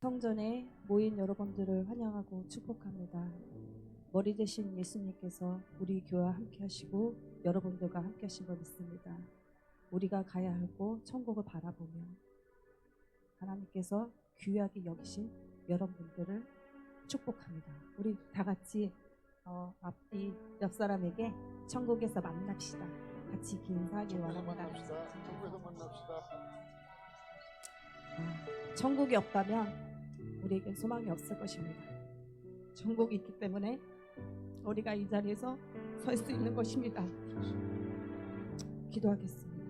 성전에 모인 여러분들을 환영하고 축복합니다. 머리 대신 예수님께서 우리 교회와 함께 하시고 여러분들과 함께 하신 걸 믿습니다. 우리가 가야 하고 천국을 바라보며 하나님께서 귀하게 여기신 여러분들을 축복합니다. 우리 다 같이 앞뒤 옆 사람에게 천국에서 만납시다. 같이 인사하길 원합니다. 천국에서 만납시다. 천국이 없다면 우리에겐 소망이 없을 것입니다. 천국이 있기 때문에 우리가 이 자리에서 설 수 있는 것입니다. 기도하겠습니다.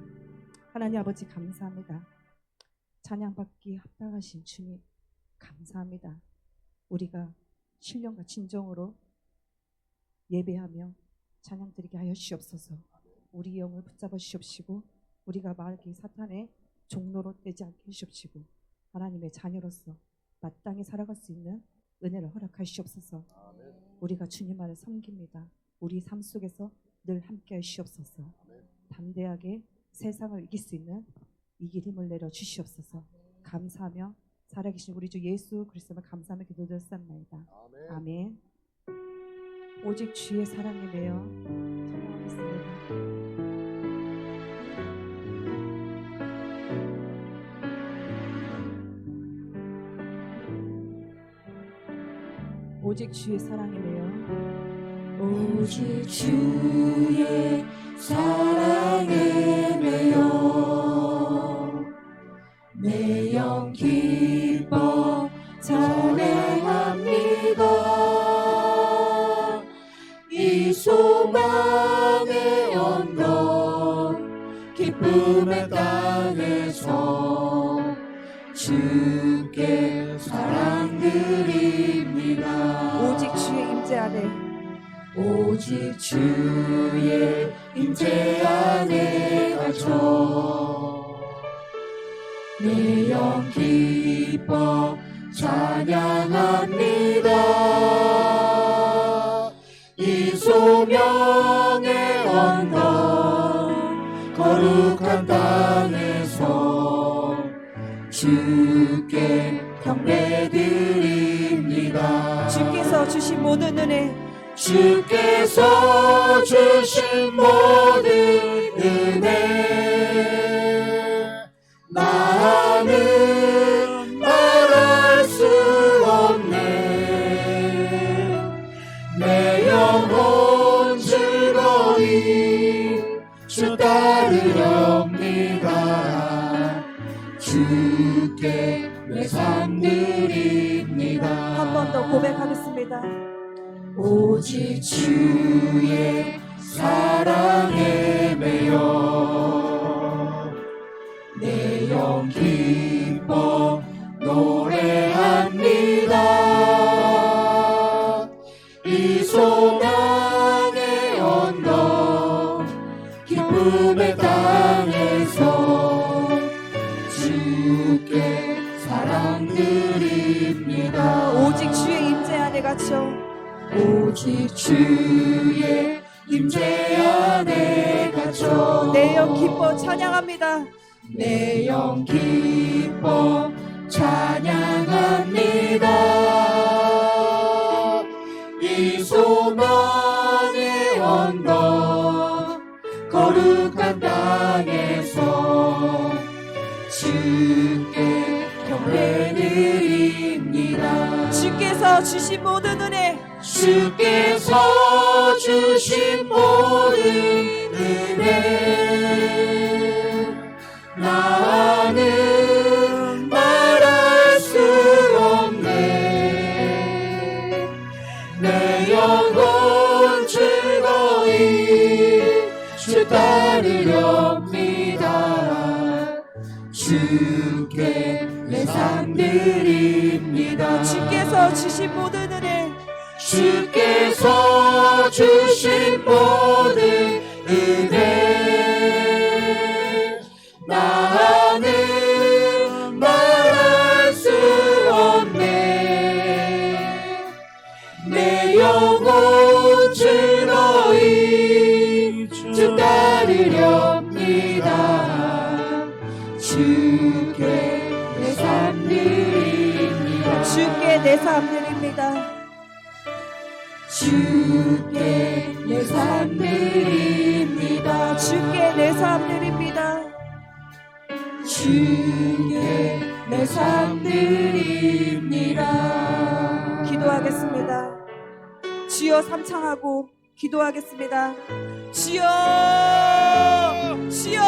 하나님 아버지 감사합니다. 찬양받기 합당하신 주님 감사합니다. 우리가 신령과 진정으로 예배하며 찬양드리게 하여 주시옵소서. 우리 영을 붙잡아 주시옵시고 우리가 마귀 사탄의 종로로 되지 않게 해주시옵시고 하나님의 자녀로서 마땅히 살아갈 수 있는 은혜를 허락하시옵소서. 우리가 주님만을 섬깁니다. 우리 삶 속에서 늘 함께 하시옵소서. 담대하게 세상을 이길 수 있는 이길 힘을 내려 주시옵소서. 감사하며 살아계신 우리 주 예수 그리스도를 감사하며 기도드렸사옵나이다. 아멘. 오직 주의 사랑에 매여 찬양하겠습니다. 오직 주의 사랑에 매여 오직 주의 사랑에 매여 내 영 기뻐 찬양합니다. 이 소망의 언덕 기쁨의 땅에서 주께 사랑드립니다. 오직 주의 임재 안에 오직 주의 임재 안에 갇혀 내 영 기뻐 찬양합니다. 이 소명의 언덕 거룩한 땅에서 주께 경배드립니다. 주께서 주신 모든 은혜 주께서 주신 모든 은혜 나는 말할 수 없네. 내 영혼 즐거이 주 따르렵니다. 주께 내 삶 드립니다. 한 번 더 고백하겠습니다. 오직 주의 사랑에 매여 내 영 기뻐 노래합니다. 이 소망의 언덕 기쁨의 땅에서 주께 사랑드립니다. 오직 주의 임재 안에 갇혀 오직 주의 임재 안에 갇혀 내 영 기뻐 찬양합니다. 내 영 기뻐 찬양합니다. 이 소망의 언덕 거룩한 땅에서 주께 경배드립니다. 주께서 주신 모든 은혜 주께서 주신 모든 은혜 나는 말할 수 없네. 내 영혼 즐거이 주 따르렵니다. 주께 내 삶 드립니다. 주께서 주신 모든 은혜 주께서 주신 모든 은혜 나는 말할 수 없네. 내 영혼 즐거이 주 따르렵니다. 주께 내 삶 드립니다. 삶 드립니다. 주께 내 삶 드립니다. 주께 내 삶 드립니다. 주께 내 삶 드립니다. 기도하겠습니다. 주여 삼창하고 기도하겠습니다. 주여, 주여,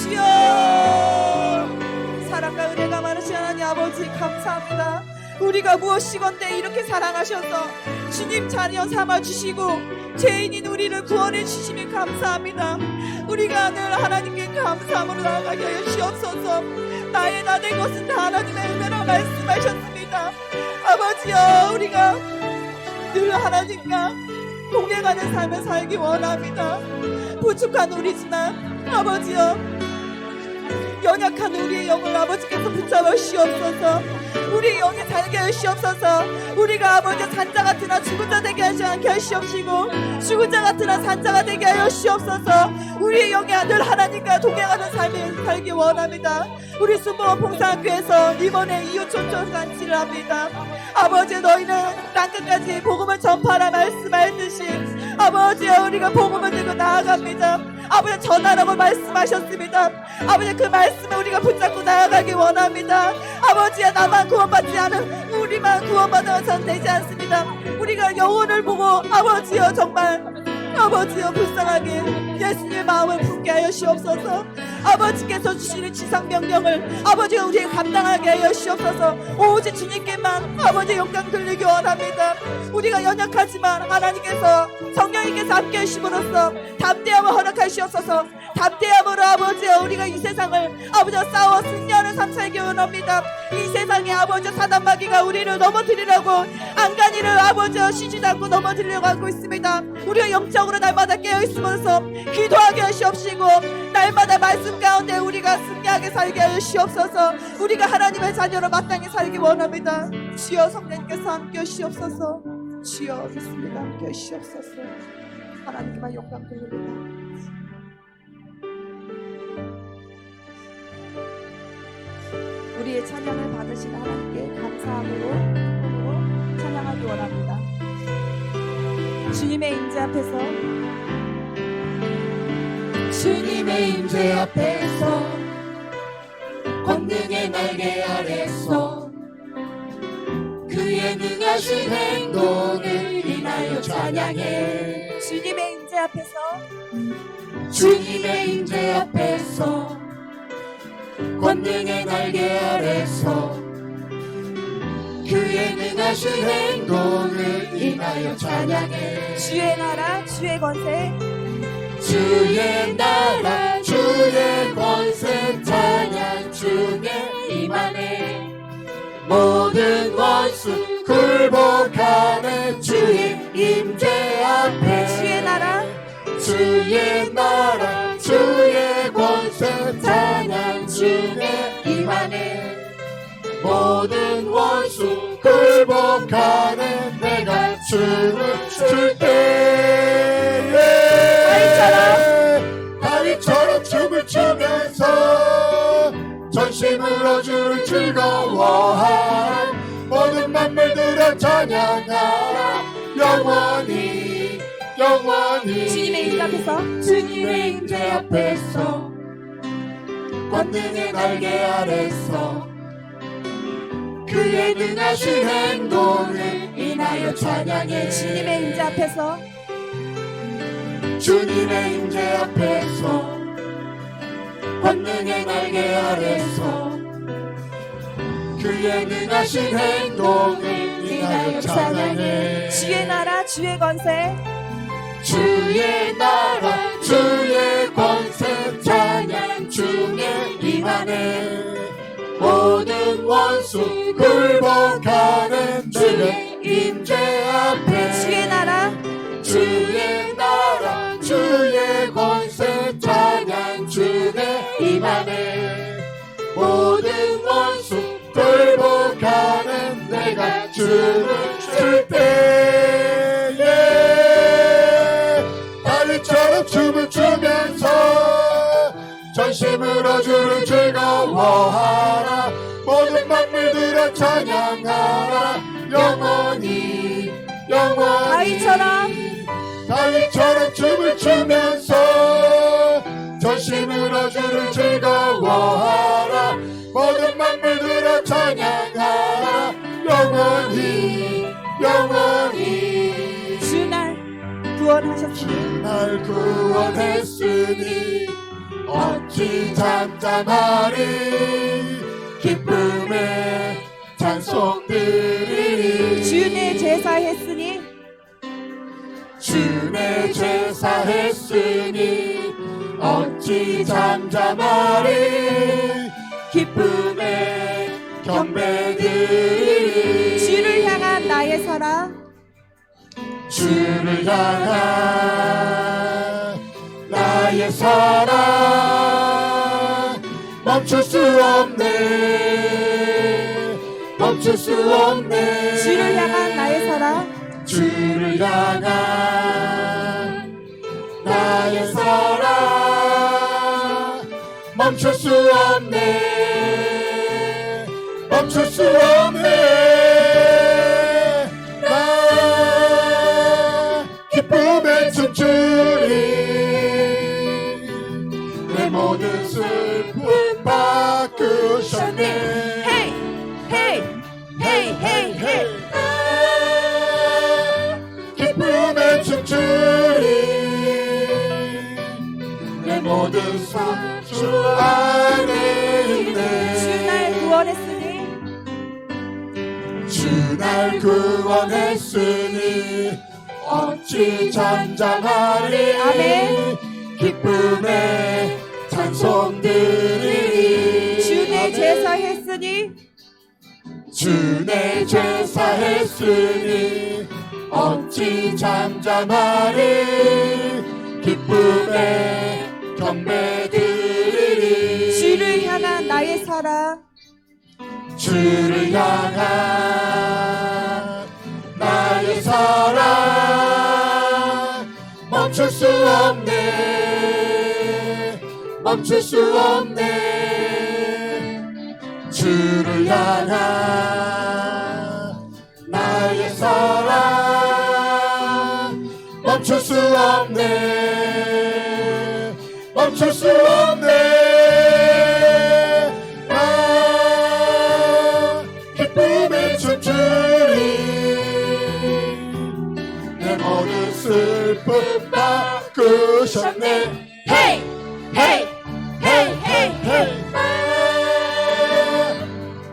주여. 사랑과 은혜가 많으신 하나님 아버지 감사합니다. 우리가 무엇이건대 이렇게 사랑하셔서 주님 자녀 삼아주시고 죄인인 우리를 구원해 주시니 감사합니다. 우리가 늘 하나님께 감사함으로 나아가게 하여 주옵소서. 나의 나 된 것은 다 하나님의 은혜라 말씀하셨습니다. 아버지여, 우리가 늘 하나님과 동행하는 삶을 살기 원합니다. 부족한 우리지만 아버지여, 연약한 우리의 영을 아버지께서 붙잡아 주시옵소서. 우리의 영이 살게 하시옵소서. 우리가 아버지 산자 같으나 죽은 자 되게 하지 않게 하시옵시고, 죽은 자 같으나 산자가 되게 하여 주시옵소서. 우리의 영이 늘 하나님과 동행하는 삶을 살기 원합니다. 우리 순복음 봉사학교에서 이번에 이웃촌촌잔치를 합니다. 아버지, 너희는 땅끝까지 복음을 전파하라 말씀하였듯이 아버지여, 우리가 복음을 들고 나아갑니다. 아버지, 전하라고 말씀하셨습니다. 아버지, 그 말씀을 우리가 붙잡고 나아가기 원합니다. 아버지야, 나만 구원받지 않은 우리만 구원받아서는 되지 않습니다. 우리가 영혼을 보고 아버지여, 정말 아버지여, 불쌍하게 예수님의 마음을 품게 하여 주옵소서. 아버지께서 주시는 지상 명령을 아버지가 우리에게 감당하게 하여 주옵소서. 오직 주님께만 아버지 영광 돌리기 원합니다. 우리가 연약하지만 하나님께서 성령님께서 함께 하심으로써 담대함을 허락하시옵소서. 담대함으로 아버지여, 우리가 이 세상을 아버지와 싸워 승리하는 삶 살기 원합니다. 이 세상에 아버지여, 사단마귀가 우리를 넘어뜨리려고 안간히를 아버지여 쉬지도 않고 넘어뜨리려고 하고 있습니다. 우리가 영적으로 날마다 깨어있으면서 기도하게 하시옵시고, 날마다 말씀 가운데 우리가 승리하게 살게 하여 주시옵소서. 우리가 하나님의 자녀로 마땅히 살기 원합니다. 주여, 성령님께서 함께 하시옵소서. 주여, 예수님과 함께 하시옵소서. 하나님께만 영광 돌립니다. 우리의 찬양을 받으신 하나님께 감사함으로 기쁨으로 찬양하기 원합니다. 주님의 임재 앞에서, 주님의 임재 앞에서 권능의 날개 아래서 그의 능하신 행동을 인하여 찬양해. 주님의 임재 앞에서, 주님의 임재 앞에서 권능의 날개 아래서 그의 능하신 행동을 인하여 찬양해. 주의 나라 주의 권세, 주의 나라 주의 권세 찬양 중에 임하네. 모든 원수 굴복하네. 주의 임재 앞에 주의 나라 주의 나라 주의 권세 찬양 중에 임하네. 모든 원수 굴복하네. 내가 춤을 출 때에 다윗처럼 춤을 추면서 전심으로 주를 즐거워할 모든 만물들아 찬양하라. 영원히 영원히. 주님의 임재 앞에서, 주님의 임재 앞에서 권능의 날개 아래서 그의 능하신 행동을 인하여 찬양해. 주님의 임재 앞에서, 주님의 임재 앞에서 권능의 날개 아래서 그의 능하신 행동을 인하여 찬양해. 주의 나라 주의 권세, 주의 나라 주의 권세 찬양 중에 임하네. 모든 원수 굴복하는 주의 임재 앞에 주의 나라 주의 나라 주의 권세 찬양 중에 임하네. 모든 원수 굴복하는 내가 춤을 출 때에 다윗처럼 춤을 추면서 전심으로 주를 즐거워하라. 모든 만물들아 들어 찬양하라 영원히 영원히 다윗처럼 춤을 추면서 전심으로 주를 즐거워하라 모든 만물 들어 찬양하라 영원히 영원히 주 날 구원하셨으니 날 구원했으니 어찌 잠잠하리 기쁨의 찬송 드리리 주 내 제사했으니 주내 제사했으니 어찌 잠잠하리 기쁨의 경배드리리 주를 향한 나의 사랑 주를 향한 나의 사랑 멈출 수 없네 멈출 수 없네 주를 향한 나의 사랑 주를 향한 나의 사랑 멈출 수 없네 멈출 수 없네 나 기쁨에 춤추리 내 모든 슬픔 바꾸셨네 헤이 헤이 헤이 헤이 헤이 기쁨에 춤추리 내 모든 삶 주 안에 있네 주 날 구원했으니 주 날 구원했으니 어찌 잠잠하리 아멘. 기쁨에 찬송 드리리 주 내 제사했으니 주내 제사했으니 어찌 잠잠하리 기쁨에 경배드리리 주를 향한 나의 사랑 주를 향한 나의 사랑 멈출 수 없네 멈출 수 없네 주를 향한 나의 사랑 멈출 수 없네 멈출 수 없네 나 기쁨에 춤추리 내 모든 슬픔 바꾸셨네 헤이 헤이 헤이 헤이 헤이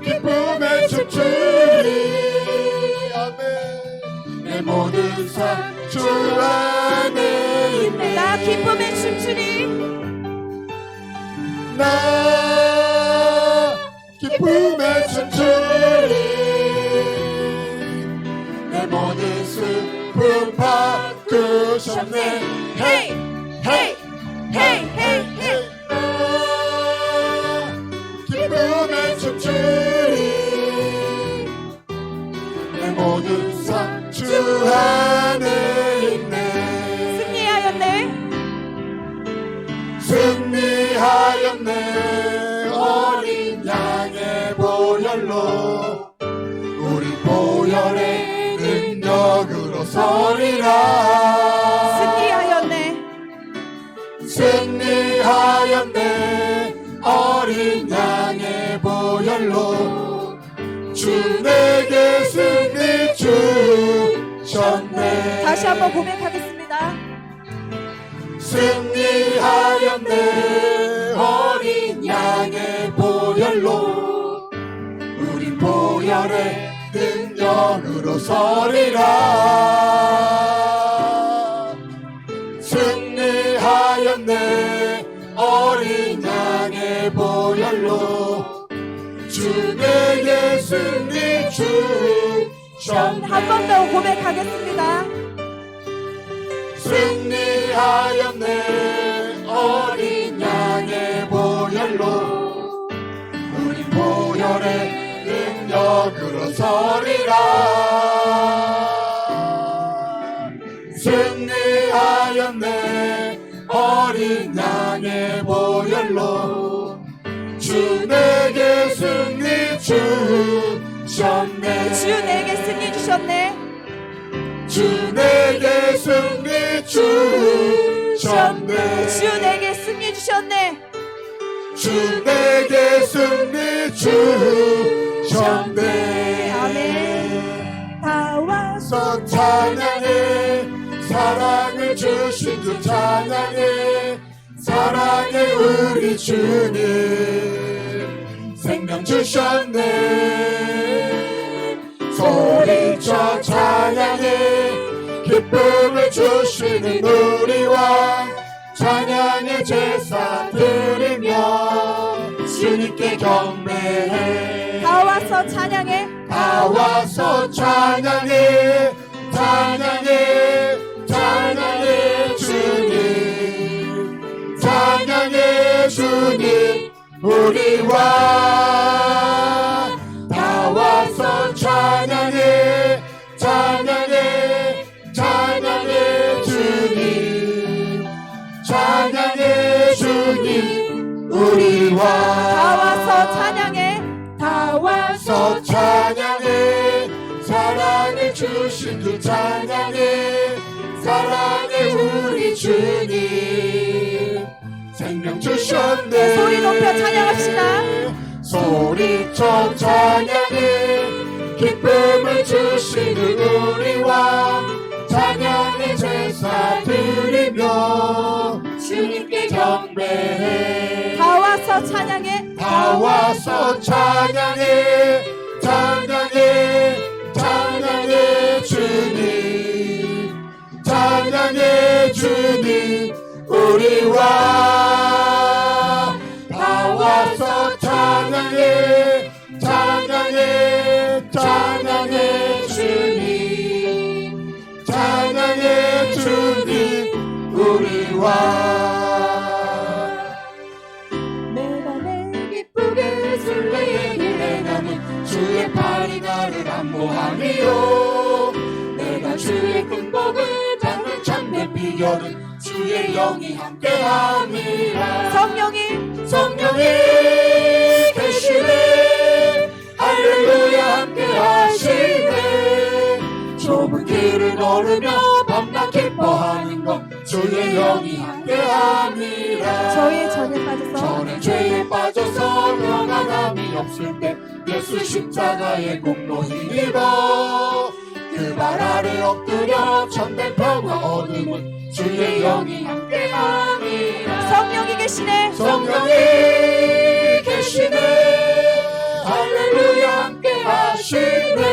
기쁨에 춤추리 아멘 내 모든 삶 주 안에 있네 나 기쁨에 춤추리 나 기쁨에 춤추리 내 모든 슬픔 바꾸셨네 헤이 헤이 헤이 헤이 헤이 나 기쁨에 춤추리 내 모든 삶 주 안에 있네 승리하였네 승리하였네 어린 양의 보혈로 우리 보혈의 능력으로 서리라 승리하였네 승리하였네 어린 양의 보혈로 주 내게 승리 주셨네 다시 한번 고백하겠습니다 승리하였네 어린 양의 보혈로 우리 보혈의 능력으로 서리라 승리하였네 어린 양의 보혈로 주 내게 승리 주셨네 한 번 더 고백하겠습니다 승리하였네 어린 양의 보혈로 우리 보혈의 능력으로 서리라 승리하였네 어린 양의 보혈로 주 내게 승리 주셨네. 주 내게 승리 주셨네. 주 내게 승리 주셨네. 주 내게 승리 주셨네. 주 내게 승리 주셨네. 아멘. 다 와서 찬양해. 사랑을 주신 주 찬양해. 사랑해 우리 주님. 생명 주셨네. 소리쳐 찬양해. 기쁨을 주시는 우리 왕. 찬양의 제사 드리며 주님께 경배해. 다 와서 찬양해. 다 와서 찬양해. 찬양해. 찬양해 주님. 찬양해 주님 우리 왕. 다 와서 찬양해. 찬양해. 찬양해 주님. 찬양해 주님 우리 왕. 다 와서 찬양해. 다 와서 찬양해. 사랑을 주신 주 찬양해. 사랑해 우리 주님. 생명 주셨네. 소리 높여 찬양합시다. 소리쳐 찬양해. 기쁨을 주시는 우리 왕. 찬양의 제사 드리며 주님께 경배해. 다 와서 찬양해. 다 와서 찬양해. 찬양해. 찬양해 주님. 찬양해 주님 우리 왕. 다 와서 찬양해. 찬양해. 찬양해 주님. 찬양해 주님 우리 왕. 내가 내 기쁘게 순례의 길에 나는 주의 팔이 나를 안보하리요. 내가 주의 군복을 받는 참된 비결은 주의 영이 함께함이라. 성령이 계시네. 할렐루야 함께하시네. 좁은 길을 걸으며 밤낮 기뻐하는 것 주의 영이 함께함이라. 저의 전에 빠져서 저는 죄에 빠져서 평안함이 없을 때 예수 십자가의 공로 힘입어 그 발 아래 엎드려 참된 평화 얻음은 주의 영이 함께함이라. 성령이 계시네. 성령이 계시네. 할렐루야 함께하시네.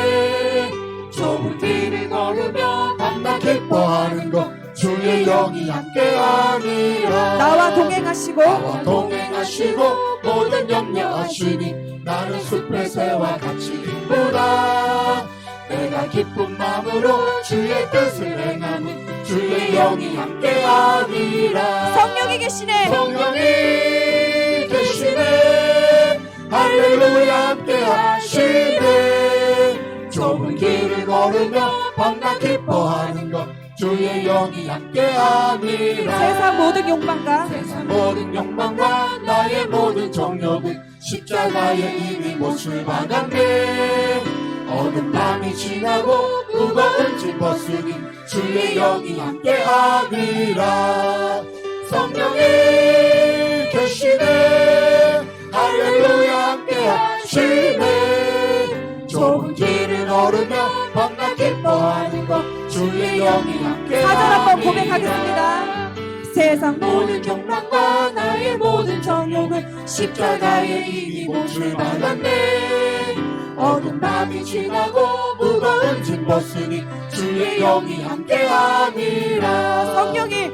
좁은 길을 걸으며 밤낮 기뻐하는 것 주의 영이 함께함이라. 나와 동행하시고 나와 동행하시고 모든 염려하시니 나는 숲의 새와 같이 기쁘다. 내가 기쁜 마음으로 주의 뜻을 행함은 주의 영이 함께함이라. 성령이 계시네. 성령이 계시네. 할렐루야 함께하시네. 좁은 길을 걸으며 밤낮 기뻐하는 것 주의 영이 함께함이라. 세상 모든 욕망과 세상 모든 욕망과 나의 모든 정욕은 십자가에 이미 못을 박았네. 어두운 밤이 지나고 무거운 짐 벗으니 주의 영이 함께함이라. 성령이 계시네. 할렐루야 함께하시네. 좁은 길을 걸으며 밤낮 기뻐하는 것 주의 영이 함께함이라. 사절 한번 고백하겠습니다. 세상 모든 욕망과 나의 모든 정욕은 십자가에 이미 못을 박았네. 어두운 밤이 지나고 무거운 짐 벗으니 주의 영이 함께함이라. 성령이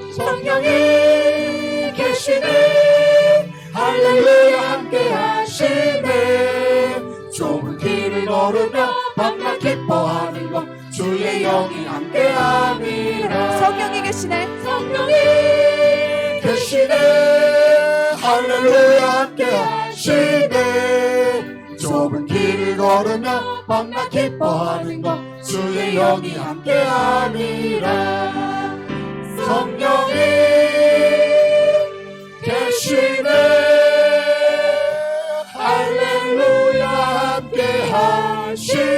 계시네. 할렐루야 함께하시네. 좁은 길을 걸으며 밤낮 기뻐하는 것 주의 영이 함께함이라. 성령이 계시네. 성령이 계시네. 할렐루야 함께하시네. 좁은 길을 걸으며 밤낮 기뻐하는 것 주의 영이 함께함이라. 성령이 계시네. 할렐루야 함께하시네.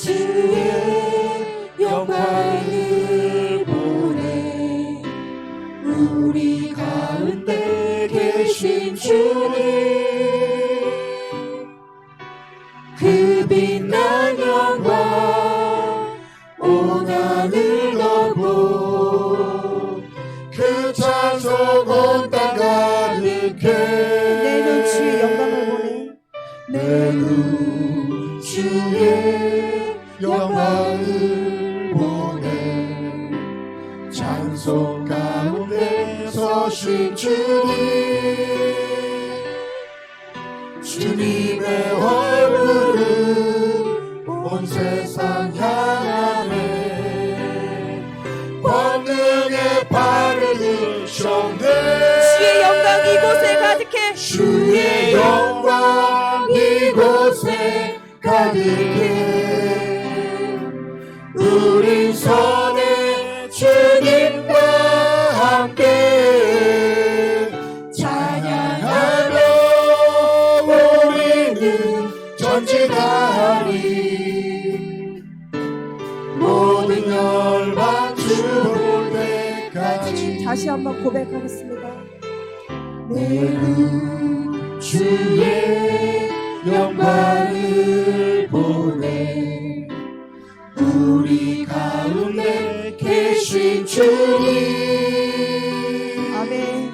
주의 영광을 보내 우리 가운데 계신 주님 그 빛난 영광 온 하늘 덮고 그 찬송 온 땅 가득해 내 눈 주의 영광을 보내 내 눈 주의 영광을 보내 찬송 가운데 서신 주님의 얼굴은 온 세상 향하네 권능의 발을 드셨네 주의 영광 이곳에 가득해 주의 영광 이곳에 가득해 우리 손에 주님과 함께 찬양하며 우리는 전진하리 모든 열방 주 볼 때까지 다시 한번 고백하겠습니다. 내 눈 주의 영광을 보내 우리 가운데 계신 주님 아멘.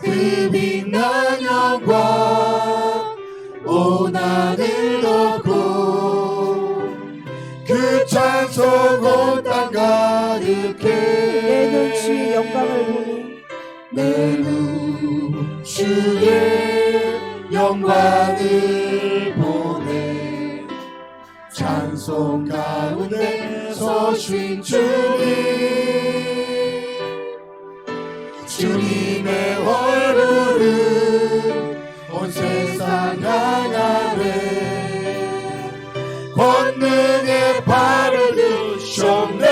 그 빛난 영광 온 하늘 덮고 그 찬송 온 땅 가득해 내 눈 주의 영광을 보내 내 눈 주의 영광을 보내 찬송 가운데 서신 주님의 얼굴은 온 세상 향하네 권능의 발을 드셨네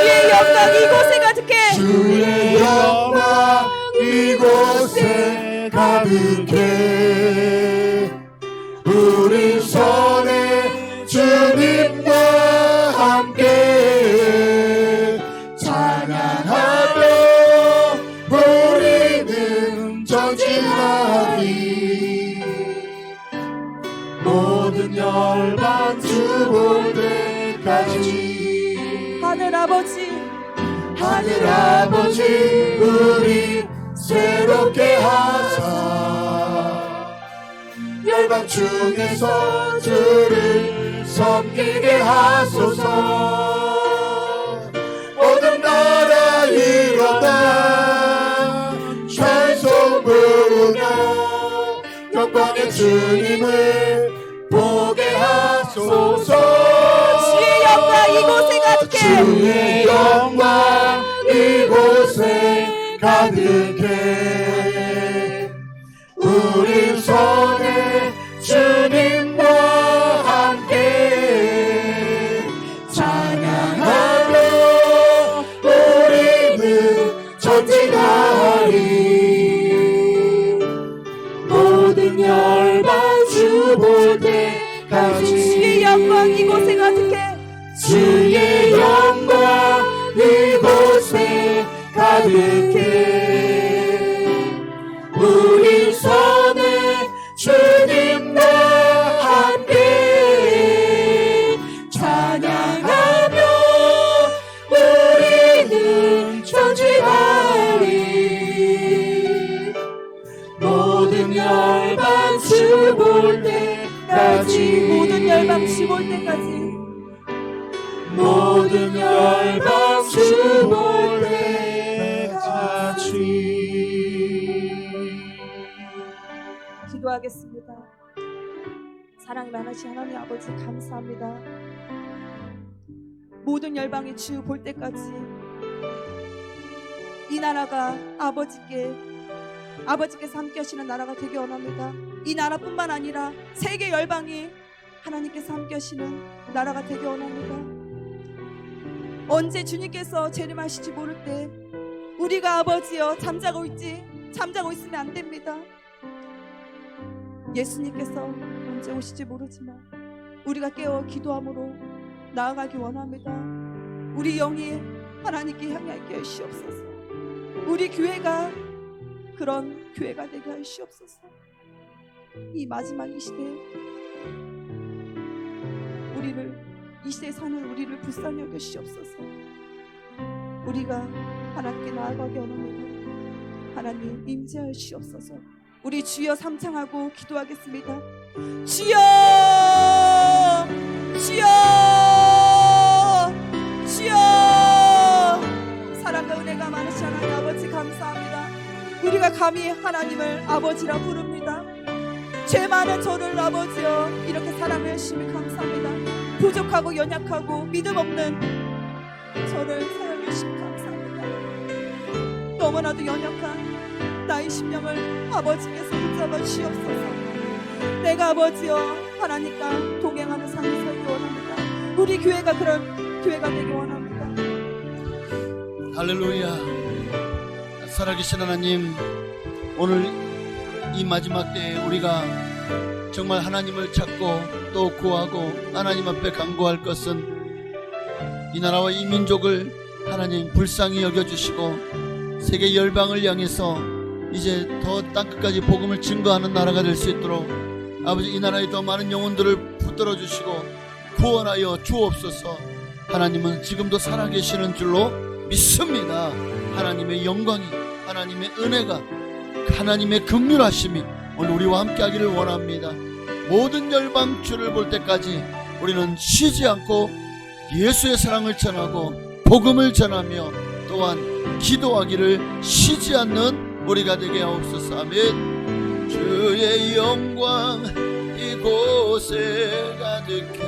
주의 영광 이곳에 가득해 주의 영광 이곳에 가득해 우리 손에 주님과 함께 찬양하며 우리는 전진하리 모든 열방 주 볼 때까지 하늘 아버지 우리 새롭게 하사 열방 중에서 주를 섬기게 하소서 모든 나라 일어나 찬송 부르며 영광의 주님을 보게 하소서 주의 영광 이곳에 가득해 주의 영광 이곳에 가득해 우리 손에 주님과 함께 찬양하며 우리는 전진하리 모든 열방 주 볼 때까지 주의 영광 이곳에 가득해 주의 영광 이곳에 가득해 우리 손에 주님과 함께 찬양하며 우리는 전진하리 모든 열방 주 볼 때까지 모든 열방 주 볼 때까지 모든 열방 주 볼 때까지 기도하겠습니다. 사랑이 많으신 하나님 아버지 감사합니다. 모든 열방이 주 볼 때까지 이 나라가 아버지께서 함께 하시는 나라가 되기 원합니다. 이 나라뿐만 아니라 세계 열방이 하나님께서 함께 하시는 나라가 되기 원합니다. 언제 주님께서 재림하실지 모를 때 우리가 아버지여 잠자고 있으면 안 됩니다. 예수님께서 언제 오실지 모르지만 우리가 깨어 기도함으로 나아가기 원합니다. 우리 영이 하나님께 향하게 하시옵소서. 우리 교회가 그런 교회가 되게 하시옵소서. 이 마지막 이 시대에 이 시대에 사는 우리를 불쌍히 여기시옵소서. 우리가 하나님께 나아가게 원합니다. 하나님 임재하시옵소서. 우리 주여 삼창하고 기도하겠습니다. 주여, 주여, 주여. 사랑과 은혜가 많으신 하나님 아버지 감사합니다. 우리가 감히 하나님을 아버지라 부릅니다. 죄 많은 저를 아버지여 이렇게 사랑해 주시면 감사합니다. 부족하고 연약하고 믿음 없는 저를 사랑해 주시면 감사합니다. 너무나도 연약한 나의 심령을 아버지께서 붙잡아 주시옵소서. 내가 아버지여 하나님과 동행하는 삶을 살기 원합니다. 우리 교회가 그런 교회가 되기 원합니다. 할렐루야. 살아계신 하나님, 오늘 이 마지막 때에 우리가 정말 하나님을 찾고 또 구하고 하나님 앞에 간구할 것은 이 나라와 이 민족을 하나님 불쌍히 여겨주시고 세계 열방을 향해서 이제 더 땅끝까지 복음을 증거하는 나라가 될 수 있도록 아버지 이 나라에 더 많은 영혼들을 붙들어 주시고 구원하여 주옵소서. 하나님은 지금도 살아계시는 줄로 믿습니다. 하나님의 영광이, 하나님의 은혜가, 하나님의 긍휼하심이 오늘 우리와 함께 하기를 원합니다. 모든 열방 주를 볼 때까지 우리는 쉬지 않고 예수의 사랑을 전하고 복음을 전하며 또한 기도하기를 쉬지 않는 우리가 되게 하옵소서. 아멘. 주의 영광 이곳에 가득해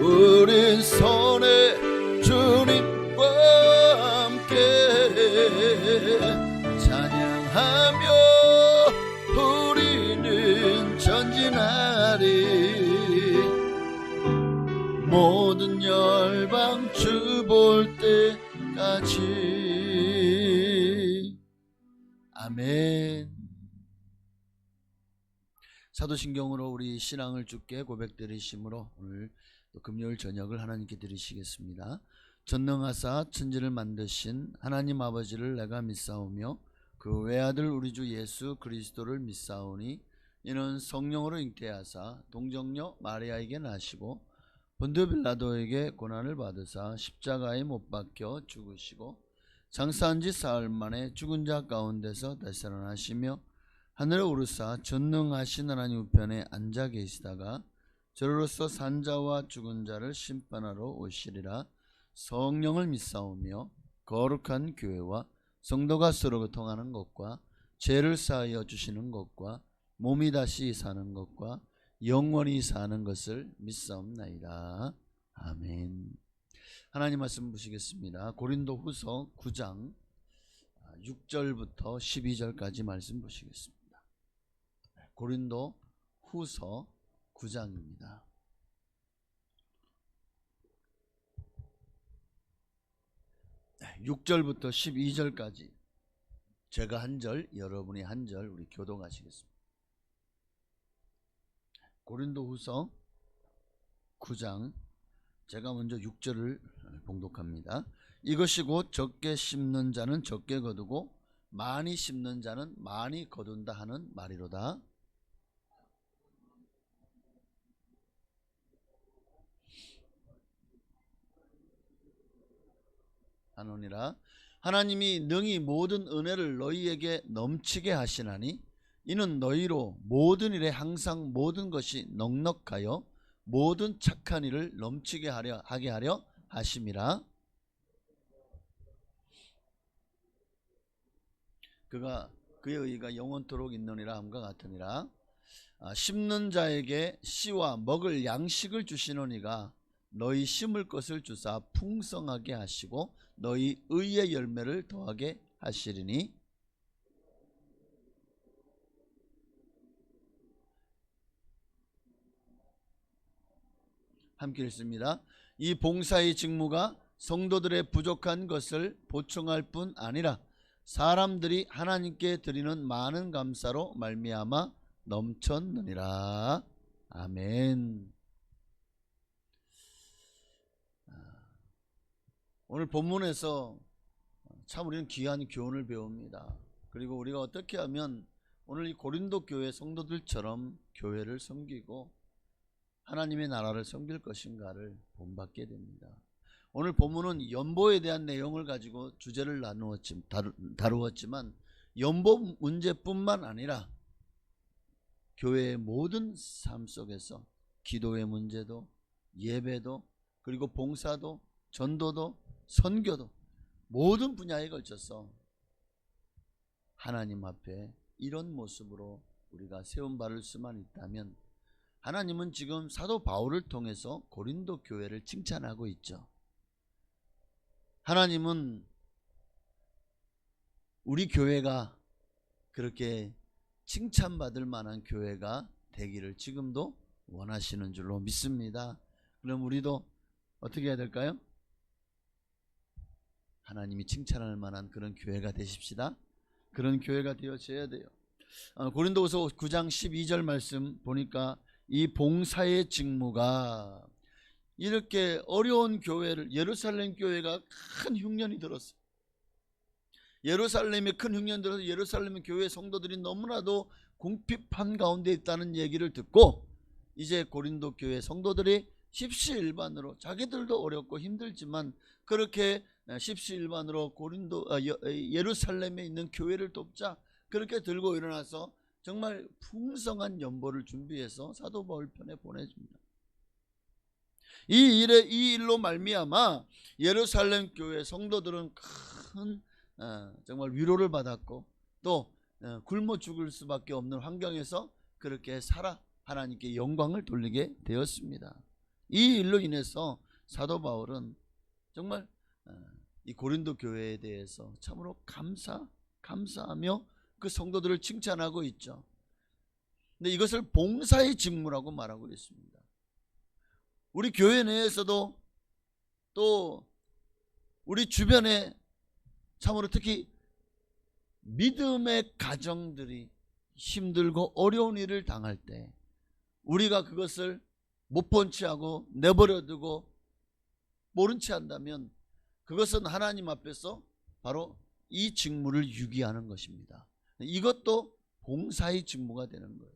우린 선의 주님과 함께 찬양하며 우리는 전진하리 모든 열방 주 볼 때까지. 아멘. 사도신경으로 우리 신앙을 주께 고백드리심으로 오늘 또 금요일 저녁을 하나님께 드리시겠습니다. 전능하사 천지를 만드신 하나님 아버지를 내가 믿사오며 그 외아들 우리 주 예수 그리스도를 믿사오니 이는 성령으로 잉태하사 동정녀 마리아에게 나시고 본디오 빌라도에게 고난을 받으사 십자가에 못 박혀 죽으시고 장사한 지 사흘 만에 죽은 자 가운데서 다시 살아나시며 하늘에 오르사 전능하신 하나님 우편에 앉아 계시다가 저로서 산자와 죽은 자를 심판하러 오시리라. 성령을 믿사오며 거룩한 교회와 성도가 서로 교통하는 것과 죄를 사하여 주시는 것과 몸이 다시 사는 것과 영원히 사는 것을 믿사옵나이다. 아멘. 하나님 말씀 보시겠습니다. 고린도후서 9장 6절부터 12절까지 말씀 보시겠습니다. 고린도후서 9장입니다. 6절부터 12절까지 제가 한 절, 여러분이 한 절 우리 교동하시겠습니다. 고린도후서 9장 제가 먼저 6절을 봉독합니다. 이것이 곧 적게 심는 자는 적게 거두고 많이 심는 자는 많이 거둔다 하는 말이로다. 하노니라. 하나님이 능히 모든 은혜를 너희에게 넘치게 하시나니 이는 너희로 모든 일에 항상 모든 것이 넉넉하여 모든 착한 일을 넘치게 하게 하려 하심이라. 그의 의가 영원토록 있느니라 함과 같으니라. 심는 자에게 씨와 먹을 양식을 주시노니가 너희 심을 것을 주사 풍성하게 하시고 너희 의의 열매를 더하게 하시리니 함께 읽습니다. 이 봉사의 직무가 성도들의 부족한 것을 보충할 뿐 아니라 사람들이 하나님께 드리는 많은 감사로 말미암아 넘쳤느니라. 아멘. 오늘 본문에서 참 우리는 귀한 교훈을 배웁니다. 그리고 우리가 어떻게 하면 오늘 이 고린도 교회 성도들처럼 교회를 섬기고 하나님의 나라를 섬길 것인가를 본받게 됩니다. 오늘 본문은 연보에 대한 내용을 가지고 주제를 다루었지만 연보 문제뿐만 아니라 교회의 모든 삶 속에서 기도의 문제도, 예배도, 그리고 봉사도, 전도도, 선교도 모든 분야에 걸쳐서 하나님 앞에 이런 모습으로 우리가 세움받을 수만 있다면 하나님은 지금 사도 바울을 통해서 고린도 교회를 칭찬하고 있죠. 하나님은 우리 교회가 그렇게 칭찬받을 만한 교회가 되기를 지금도 원하시는 줄로 믿습니다. 그럼 우리도 어떻게 해야 될까요? 하나님이 칭찬할 만한 그런 교회가 되십시다. 그런 교회가 되어져야 돼요. 고린도후서 9장 12절 말씀 보니까 이 봉사의 직무가 이렇게 어려운 교회를, 예루살렘 교회가 큰 흉년이 들었어요. 예루살렘에 큰 흉년이 들어서 예루살렘 교회 성도들이 너무나도 궁핍한 가운데 있다는 얘기를 듣고 이제 고린도 교회 성도들이 십시일반으로, 자기들도 어렵고 힘들지만 그렇게 십시일반으로 예루살렘에 있는 교회를 돕자, 그렇게 들고 일어나서 정말 풍성한 연보를 준비해서 사도 바울 편에 보내줍니다. 이 일로 말미암아 예루살렘 교회 성도들은 큰 정말 위로를 받았고 또 굶어 죽을 수밖에 없는 환경에서 그렇게 살아 하나님께 영광을 돌리게 되었습니다. 이 일로 인해서 사도 바울은 정말 이 고린도 교회에 대해서 참으로 감사하며 그 성도들을 칭찬하고 있죠. 근데 이것을 봉사의 직무라고 말하고 있습니다. 우리 교회 내에서도 또 우리 주변에 참으로 특히 믿음의 가정들이 힘들고 어려운 일을 당할 때 우리가 그것을 못 본 채하고 내버려두고 모른 채 한다면 그것은 하나님 앞에서 바로 이 직무를 유기하는 것입니다. 이것도 봉사의 직무가 되는 거예요.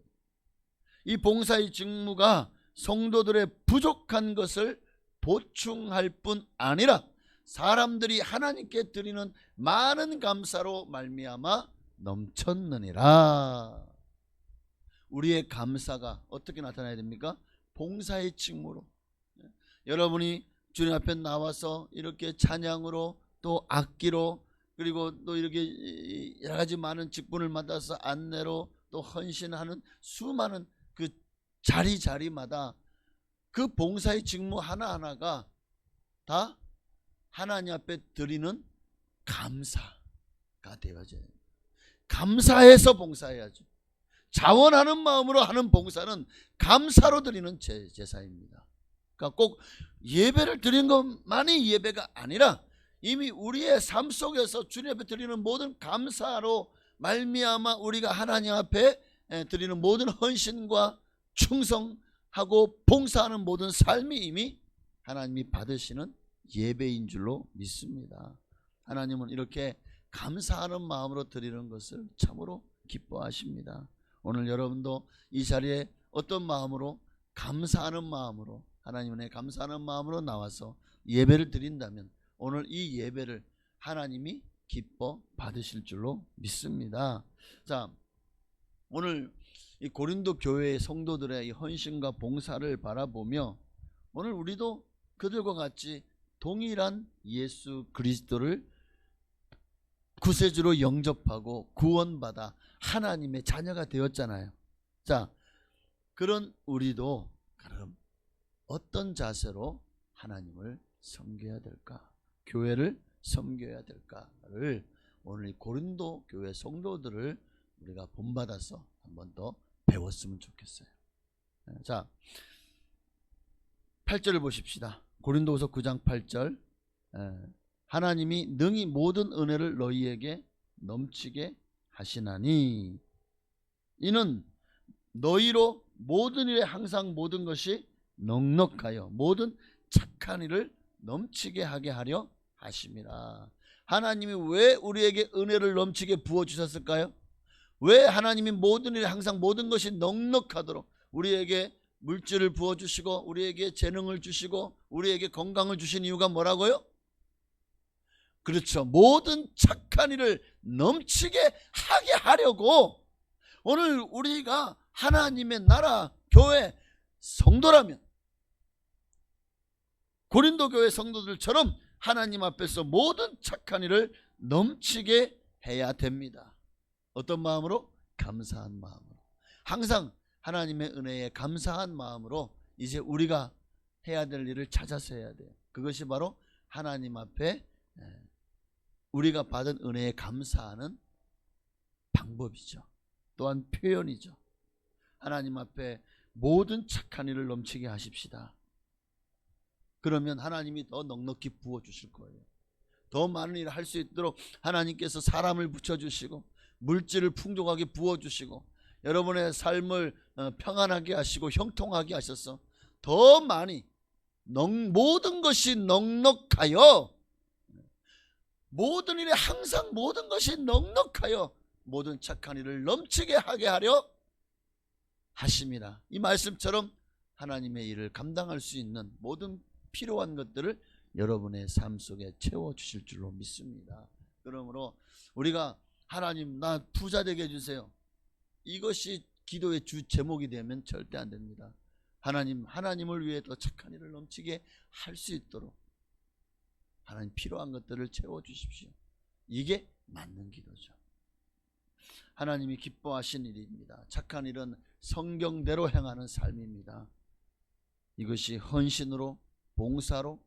이 봉사의 직무가 성도들의 부족한 것을 보충할 뿐 아니라 사람들이 하나님께 드리는 많은 감사로 말미암아 넘쳤느니라. 우리의 감사가 어떻게 나타나야 됩니까? 봉사의 직무로. 여러분이 주님 앞에 나와서 이렇게 찬양으로 또 악기로 그리고 또 이렇게 여러 가지 많은 직분을 맡아서 안내로 또 헌신하는 수많은 그 자리마다 그 봉사의 직무 하나하나가 다 하나님 앞에 드리는 감사가 되어져요. 감사해서 봉사해야죠. 자원하는 마음으로 하는 봉사는 감사로 드리는 제사입니다. 그러니까 꼭 예배를 드리는 것만이 예배가 아니라 이미 우리의 삶 속에서 주님 앞에 드리는 모든 감사로 말미암아 우리가 하나님 앞에 드리는 모든 헌신과 충성하고 봉사하는 모든 삶이 이미 하나님이 받으시는 예배인 줄로 믿습니다. 하나님은 이렇게 감사하는 마음으로 드리는 것을 참으로 기뻐하십니다. 오늘 여러분도 이 자리에 어떤 마음으로, 감사하는 마음으로, 하나님의 감사하는 마음으로 나와서 예배를 드린다면 오늘 이 예배를 하나님이 기뻐 받으실 줄로 믿습니다. 자, 오늘 이 고린도 교회의 성도들의 이 헌신과 봉사를 바라보며 오늘 우리도 그들과 같이 동일한 예수 그리스도를 구세주로 영접하고 구원받아 하나님의 자녀가 되었잖아요. 자, 그런 우리도 그럼 어떤 자세로 하나님을 섬겨야 될까? 교회를 섬겨야 될까를 오늘 고린도 교회 성도들을 우리가 본받아서 한번 더 배웠으면 좋겠어요. 자, 8절을 보십시다. 고린도후서 9장 8절. 하나님이 능히 모든 은혜를 너희에게 넘치게 하시나니 이는 너희로 모든 일에 항상 모든 것이 넉넉하여 모든 착한 일을 넘치게 하게 하려 하심이라. 하나님이 왜 우리에게 은혜를 넘치게 부어주셨을까요? 왜 하나님이 모든 일에 항상 모든 것이 넉넉하도록 우리에게 물질을 부어주시고 우리에게 재능을 주시고 우리에게 건강을 주신 이유가 뭐라고요? 그렇죠. 모든 착한 일을 넘치게 하게 하려고. 오늘 우리가 하나님의 나라 교회 성도라면 고린도 교회 성도들처럼 하나님 앞에서 모든 착한 일을 넘치게 해야 됩니다. 어떤 마음으로? 감사한 마음으로. 항상 하나님의 은혜에 감사한 마음으로 이제 우리가 해야 될 일을 찾아서 해야 돼요. 그것이 바로 하나님 앞에 우리가 받은 은혜에 감사하는 방법이죠. 또한 표현이죠. 하나님 앞에 모든 착한 일을 넘치게 하십시다. 그러면 하나님이 더 넉넉히 부어주실 거예요. 더 많은 일을 할 수 있도록 하나님께서 사람을 붙여주시고 물질을 풍족하게 부어주시고 여러분의 삶을 평안하게 하시고 형통하게 하셔서 더 많이 모든 것이 넉넉하여 모든 일에 항상 모든 것이 넉넉하여 모든 착한 일을 넘치게 하게 하려 하심이라. 이 말씀처럼 하나님의 일을 감당할 수 있는 모든 필요한 것들을 여러분의 삶 속에 채워주실 줄로 믿습니다. 그러므로 우리가 하나님 나 부자 되게 해주세요, 이것이 기도의 주 제목이 되면 절대 안 됩니다. 하나님을 위해 더 착한 일을 넘치게 할 수 있도록 하나님 필요한 것들을 채워주십시오. 이게 맞는 기도죠. 하나님이 기뻐하신 일입니다. 착한 일은 성경대로 행하는 삶입니다. 이것이 헌신으로 봉사로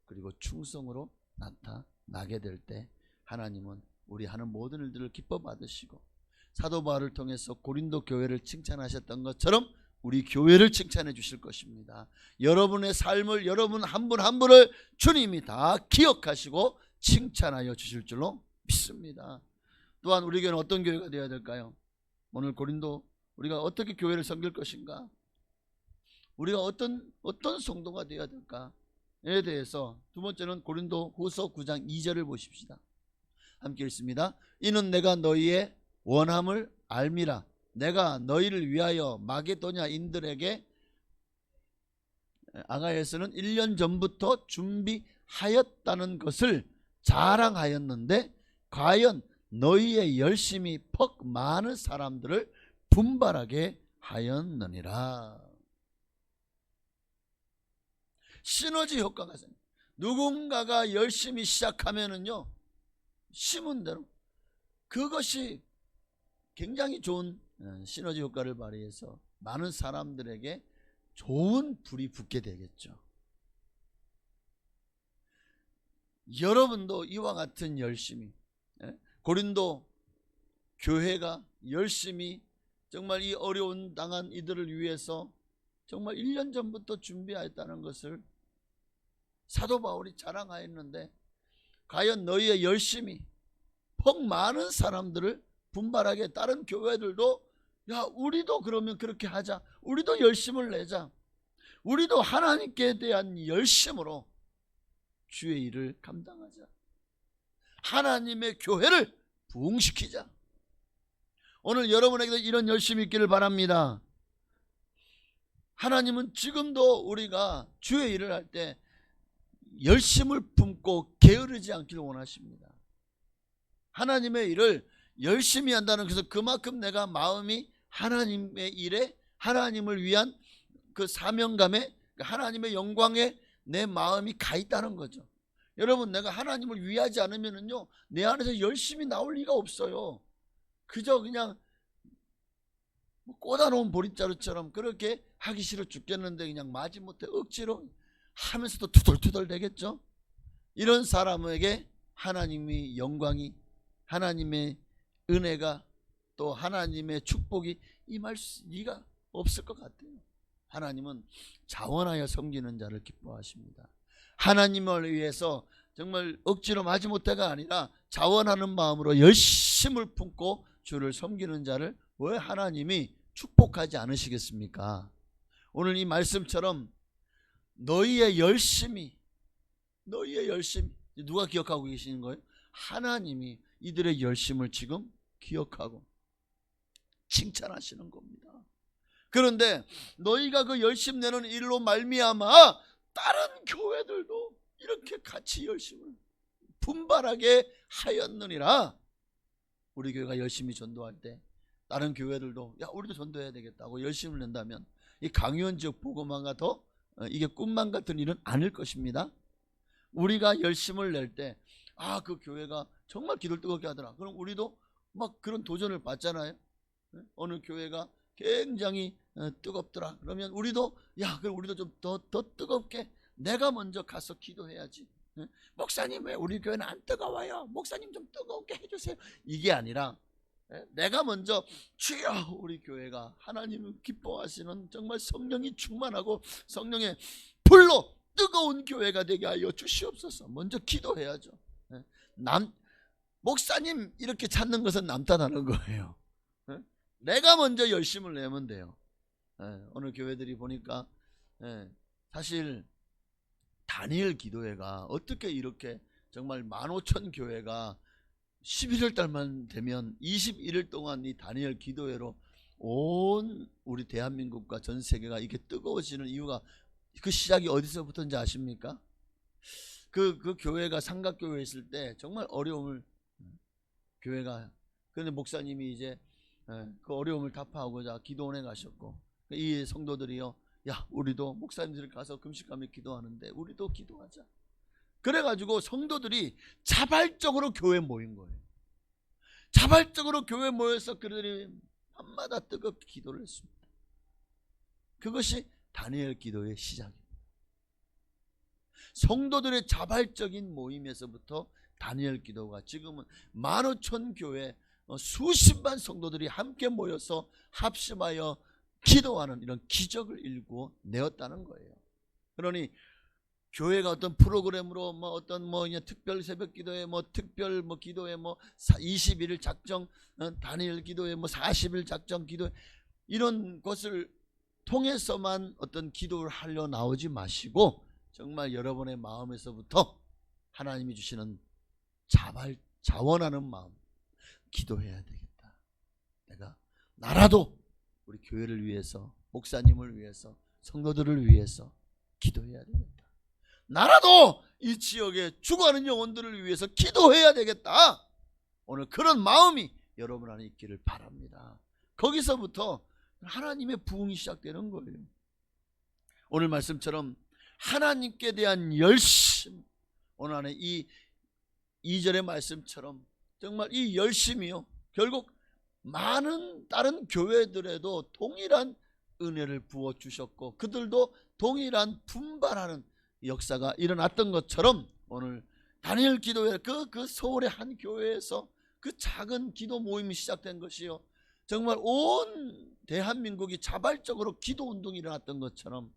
그리고 충성으로 나타나게 될 때 하나님은 우리 하는 모든 일들을 기뻐 받으시고 사도 바울을 통해서 고린도 교회를 칭찬하셨던 것처럼 우리 교회를 칭찬해 주실 것입니다. 여러분의 삶을 여러분 한 분 한 분을 주님이 다 기억하시고 칭찬하여 주실 줄로 믿습니다. 또한 우리 교회는 어떤 교회가 되어야 될까요? 오늘 고린도 우리가 어떻게 교회를 섬길 것인가? 우리가 어떤 성도가 되어야 될까에 대해서 두 번째는 고린도 후서 9장 2절을 보십시다. 함께 읽습니다. 이는 내가 너희의 원함을 알미라. 내가 너희를 위하여 마게도냐인들에게 아가야에서는 1년 전부터 준비하였다는 것을 자랑하였는데 과연 너희의 열심이 퍽 많은 사람들을 분발하게 하였느니라. 시너지 효과가 있어요. 누군가가 열심히 시작하면은요, 심은 대로 그것이 굉장히 좋은 시너지 효과를 발휘해서 많은 사람들에게 좋은 불이 붙게 되겠죠. 여러분도 이와 같은 열심히, 고린도 교회가 열심히 정말 이 어려운 당한 이들을 위해서 정말 1년 전부터 준비하였다는 것을 사도 바울이 자랑하였는데 과연 너희의 열심이 퍽 많은 사람들을 분발하게 다른 교회들도 야 우리도 그러면 그렇게 하자, 우리도 열심을 내자, 우리도 하나님께 대한 열심으로 주의 일을 감당하자, 하나님의 교회를 부흥시키자. 오늘 여러분에게도 이런 열심이 있기를 바랍니다. 하나님은 지금도 우리가 주의 일을 할 때 열심을 품고 게으르지 않기를 원하십니다. 하나님의 일을 열심히 한다는 것은 그만큼 내가 마음이 하나님의 일에 하나님을 위한 그 사명감에 하나님의 영광에 내 마음이 가 있다는 거죠. 여러분, 내가 하나님을 위하지 않으면은요 내 안에서 열심히 나올 리가 없어요. 그저 그냥 꽂아놓은 보릿자루처럼 그렇게 하기 싫어 죽겠는데 그냥 마지못해 억지로 하면서도 투덜투덜 되겠죠. 이런 사람에게 하나님의 영광이, 하나님의 은혜가, 또 하나님의 축복이 임할 리가 없을 것 같아요. 하나님은 자원하여 섬기는 자를 기뻐하십니다. 하나님을 위해서 정말 억지로 마지못해가 아니라 자원하는 마음으로 열심을 품고 주를 섬기는 자를 왜 하나님이 축복하지 않으시겠습니까? 오늘 이 말씀처럼 너희의 열심이 누가 기억하고 계시는 거예요? 하나님이 이들의 열심을 지금 기억하고 칭찬하시는 겁니다. 그런데 너희가 그 열심 내는 일로 말미암아 다른 교회들도 이렇게 같이 열심을 분발하게 하였느니라. 우리 교회가 열심히 전도할 때 다른 교회들도 야 우리도 전도해야 되겠다고 열심을 낸다면 이 강유원 지역 복음화가 더 이게 꿈만 같은 일은 아닐 것입니다. 우리가 열심을 낼 때 그 교회가 정말 기도를 뜨겁게 하더라. 그럼 우리도 막 그런 도전을 받잖아요. 어느 교회가 굉장히 뜨겁더라. 그러면 우리도 그럼 우리도 좀 더 뜨겁게 내가 먼저 가서 기도해야지. 목사님 왜 우리 교회는 안 뜨거워요? 목사님 좀 뜨겁게 해주세요. 이게 아니라 내가 먼저 주여 우리 교회가 하나님을 기뻐하시는 정말 성령이 충만하고 성령의 불로 뜨거운 교회가 되게 하여 주시옵소서. 먼저 기도해야죠. 목사님 이렇게 찾는 것은 남 탓하는 거예요. 내가 먼저 열심을 내면 돼요. 오늘 교회들이 보니까 사실 다니엘 기도회가 어떻게 이렇게 정말 15,000 교회가 11월 달만 되면 21일 동안 이 다니엘 기도회로 온 우리 대한민국과 전 세계가 이게 뜨거워지는 이유가 그 시작이 어디서부터인지 아십니까? 그 교회가 삼각교회에 있을 때 정말 어려움을 교회가 그런데 목사님이 이제 그 어려움을 타파하고자 기도원에 가셨고 이 성도들이요 우리도 목사님들 가서 금식하며 기도하는데 우리도 기도하자. 그래가지고 성도들이 자발적으로 교회에 모인 거예요. 자발적으로 교회에 모여서 그들이 밤마다 뜨겁게 기도를 했습니다. 그것이 다니엘 기도의 시작입니다. 성도들의 자발적인 모임에서부터 다니엘 기도가 지금은 15,000 교회 수십만 성도들이 함께 모여서 합심하여 기도하는 이런 기적을 일구어 내었다는 거예요. 그러니 교회가 어떤 프로그램으로 어떤 특별 새벽 기도회 특별 기도회 21일 작정 다니엘 기도회 40일 작정 기도회 이런 것을 통해서만 어떤 기도를 하려 나오지 마시고 정말 여러분의 마음에서부터 하나님이 주시는 자원하는 마음 기도해야 되겠다. 내가 나라도 우리 교회를 위해서 목사님을 위해서 성도들을 위해서 기도해야 되겠다. 나라도 이 지역에 죽어가는 영혼들을 위해서 기도해야 되겠다. 오늘 그런 마음이 여러분 안에 있기를 바랍니다. 거기서부터 하나님의 부흥이 시작되는 거예요. 오늘 말씀처럼 하나님께 대한 열심, 오늘 안에 이 2절의 말씀처럼 정말 이 열심이요 결국 많은 다른 교회들에도 동일한 은혜를 부어주셨고 그들도 동일한 분발하는 역사가 일어났던 것처럼 오늘 다니엘 기도회 그 서울의 한 교회에서 그 작은 기도 모임이 시작된 것이요 정말 온 대한민국이 자발적으로 기도 운동이 일어났던 것처럼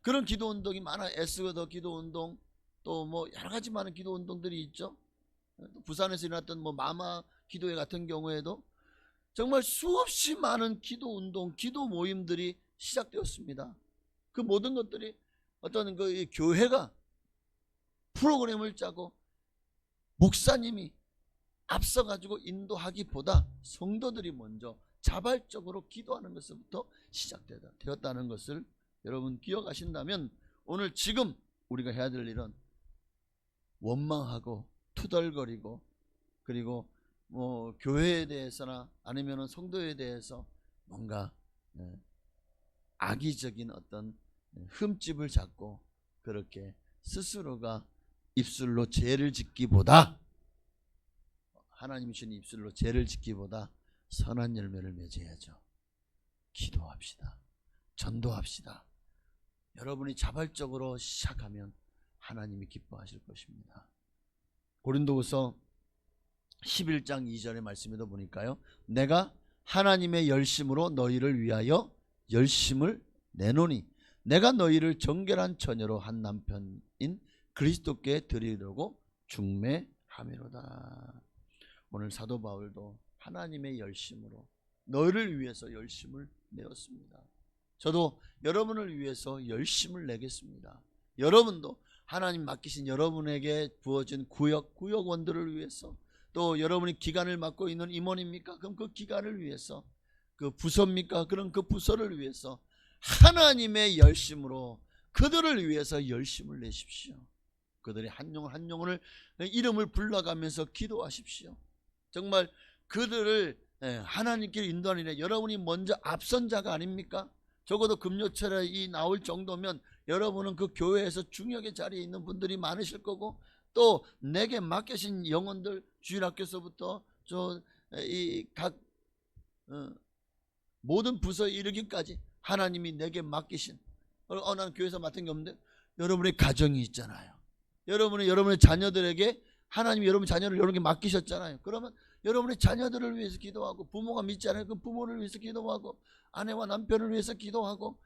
그런 기도 운동이 많아. 에스더 기도 운동 또 여러 가지 많은 기도 운동들이 있죠. 부산에서 일어났던 마마 기도회 같은 경우에도 정말 수없이 많은 기도 운동, 기도 모임들이 시작되었습니다. 그 모든 것들이 어떤 그 교회가 프로그램을 짜고 목사님이 앞서가지고 인도하기보다 성도들이 먼저 자발적으로 기도하는 것부터 시작되었다는 것을 여러분 기억하신다면 오늘 지금 우리가 해야 될 일은 원망하고 투덜거리고 그리고 교회에 대해서나 아니면 성도에 대해서 뭔가 악의적인 어떤 흠집을 잡고 그렇게 스스로가 입술로 죄를 짓기보다 하나님이 주신 입술로 죄를 짓기보다 선한 열매를 맺어야죠. 기도합시다. 전도합시다. 여러분이 자발적으로 시작하면 하나님이 기뻐하실 것입니다. 고린도후서 11장 2절의 말씀에도 보니까요. 내가 하나님의 열심으로 너희를 위하여 열심을 내노니 내가 너희를 정결한 처녀로 한 남편인 그리스도께 드리려고 중매하미로다. 오늘 사도 바울도 하나님의 열심으로 너희를 위해서 열심을 내었습니다. 저도 여러분을 위해서 열심을 내겠습니다. 여러분도 하나님 맡기신 여러분에게 부어진 구역원들을 위해서, 또 여러분이 기관을 맡고 있는 임원입니까? 그럼 그 기관을 위해서, 그 부서입니까? 그럼 그 부서를 위해서 하나님의 열심으로 그들을 위해서 열심을 내십시오. 그들이 한 영혼 한 영혼을 이름을 불러가면서 기도하십시오. 정말 그들을 하나님께 인도하는 일에 여러분이 먼저 앞선 자가 아닙니까? 적어도 금요철에 이 나올 정도면 여러분은 그 교회에서 중역의 자리에 있는 분들이 많으실 거고, 또 내게 맡기신 영혼들, 주일학교에서부터 각 모든 부서에 이르기까지 하나님이 내게 맡기신, 난 교회에서 맡은 게 없는데 여러분의 가정이 있잖아요. 여러분의 자녀들에게 하나님이 여러분 자녀를 여러분에게 맡기셨잖아요. 그러면 여러분의 자녀들을 위해서 기도하고, 부모가 믿지 않아요. 그 부모를 위해서 기도하고, 아내와 남편을 위해서 기도하고,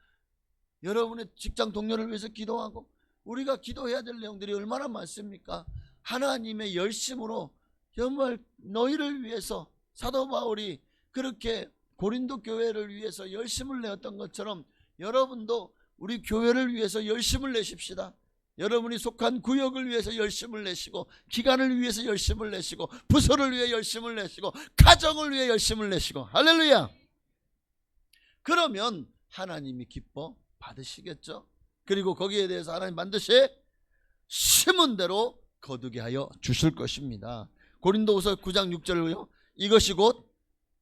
여러분의 직장 동료를 위해서 기도하고, 우리가 기도해야 될 내용들이 얼마나 많습니까? 하나님의 열심으로 정말 너희를 위해서 사도 바울이 그렇게 고린도 교회를 위해서 열심을 내었던 것처럼 여러분도 우리 교회를 위해서 열심을 내십시다. 여러분이 속한 구역을 위해서 열심을 내시고, 기관을 위해서 열심을 내시고, 부서를 위해 열심을 내시고, 가정을 위해 열심을 내시고, 할렐루야. 그러면 하나님이 기뻐 받으시겠죠. 그리고 거기에 대해서 하나님 반드시 심은 대로 거두게 하여 주실 것입니다. 고린도후서 9장 6절을요. 이것이 곧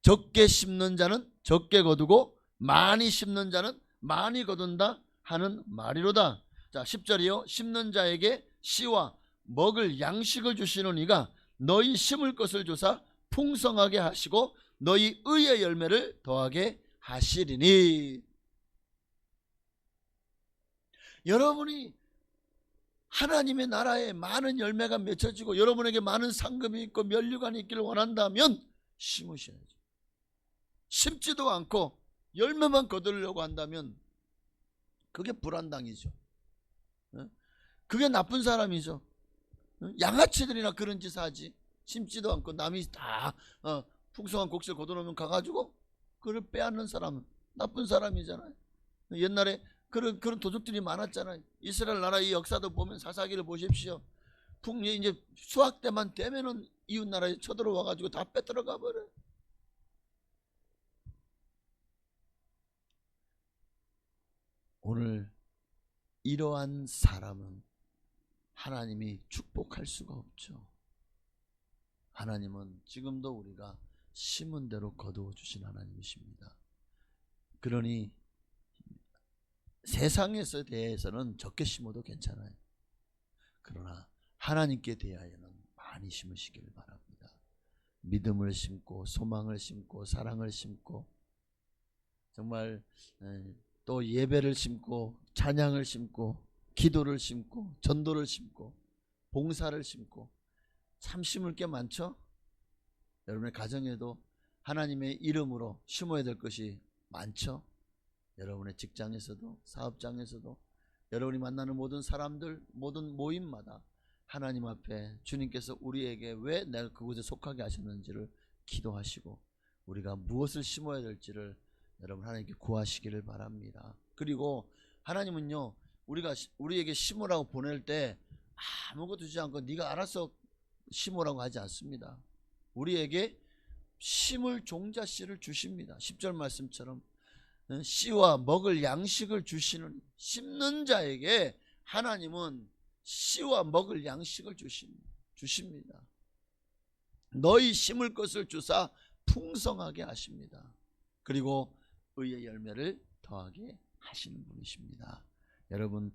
적게 심는 자는 적게 거두고 많이 심는 자는 많이 거둔다 하는 말이로다. 자, 10절이요. 심는 자에게 씨와 먹을 양식을 주시는 이가 너희 심을 것을 주사 풍성하게 하시고 너희 의의 열매를 더하게 하시리니. 여러분이 하나님의 나라에 많은 열매가 맺혀지고 여러분에게 많은 상급이 있고 면류관이 있기를 원한다면 심으셔야죠. 심지도 않고 열매만 거두려고 한다면 그게 불안당이죠. 그게 나쁜 사람이죠. 양아치들이나 그런 짓 하지. 심지도 않고 남이 다 풍성한 곡식을 거둬놓으면 가가지고 그걸 빼앗는 사람은 나쁜 사람이잖아요. 옛날에 그런 도둑들이 많았잖아요. 이스라엘 나라 이 역사도 보면 사사기를 보십시오. 이제 수학 때만 되면은 이웃 나라에 쳐들어와 가지고 다 빼들어가 버려. 오늘 이러한 사람은 하나님이 축복할 수가 없죠. 하나님은 지금도 우리가 심은 대로 거두어 주신 하나님이십니다. 그러니 세상에서 대해서는 적게 심어도 괜찮아요. 그러나 하나님께 대하여는 많이 심으시기를 바랍니다. 믿음을 심고 소망을 심고 사랑을 심고 정말 또 예배를 심고 찬양을 심고 기도를 심고 전도를 심고 봉사를 심고 참 심을 게 많죠. 여러분의 가정에도 하나님의 이름으로 심어야 될 것이 많죠. 여러분의 직장에서도 사업장에서도 여러분이 만나는 모든 사람들 모든 모임마다 하나님 앞에 주님께서 우리에게 왜 내가 그곳에 속하게 하셨는지를 기도하시고 우리가 무엇을 심어야 될지를 여러분 하나님께 구하시기를 바랍니다. 그리고 하나님은요 우리에게 심으라고 보낼 때 아무것도 주지 않고 네가 알아서 심으라고 하지 않습니다. 우리에게 심을 종자 씨를 주십니다. 10절 말씀처럼 씨와 먹을 양식을 주시는 심는 자에게 하나님은 씨와 먹을 양식을 주십니다. 너희 심을 것을 주사 풍성하게 하십니다. 그리고 의의 열매를 더하게 하시는 분이십니다. 여러분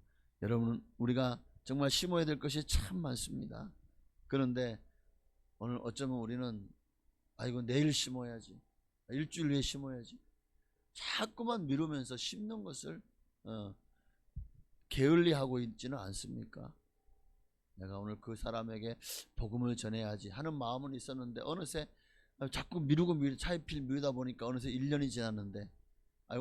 우리가 정말 심어야 될 것이 참 많습니다. 그런데 오늘 어쩌면 우리는 이거 내일 심어야지, 일주일 후에 심어야지 자꾸만 미루면서 심는 것을 게을리하고 있지는 않습니까? 내가 오늘 그 사람에게 복음을 전해야지 하는 마음은 있었는데 어느새 자꾸 미루고 차일피일 미루다 보니까 어느새 1년이 지났는데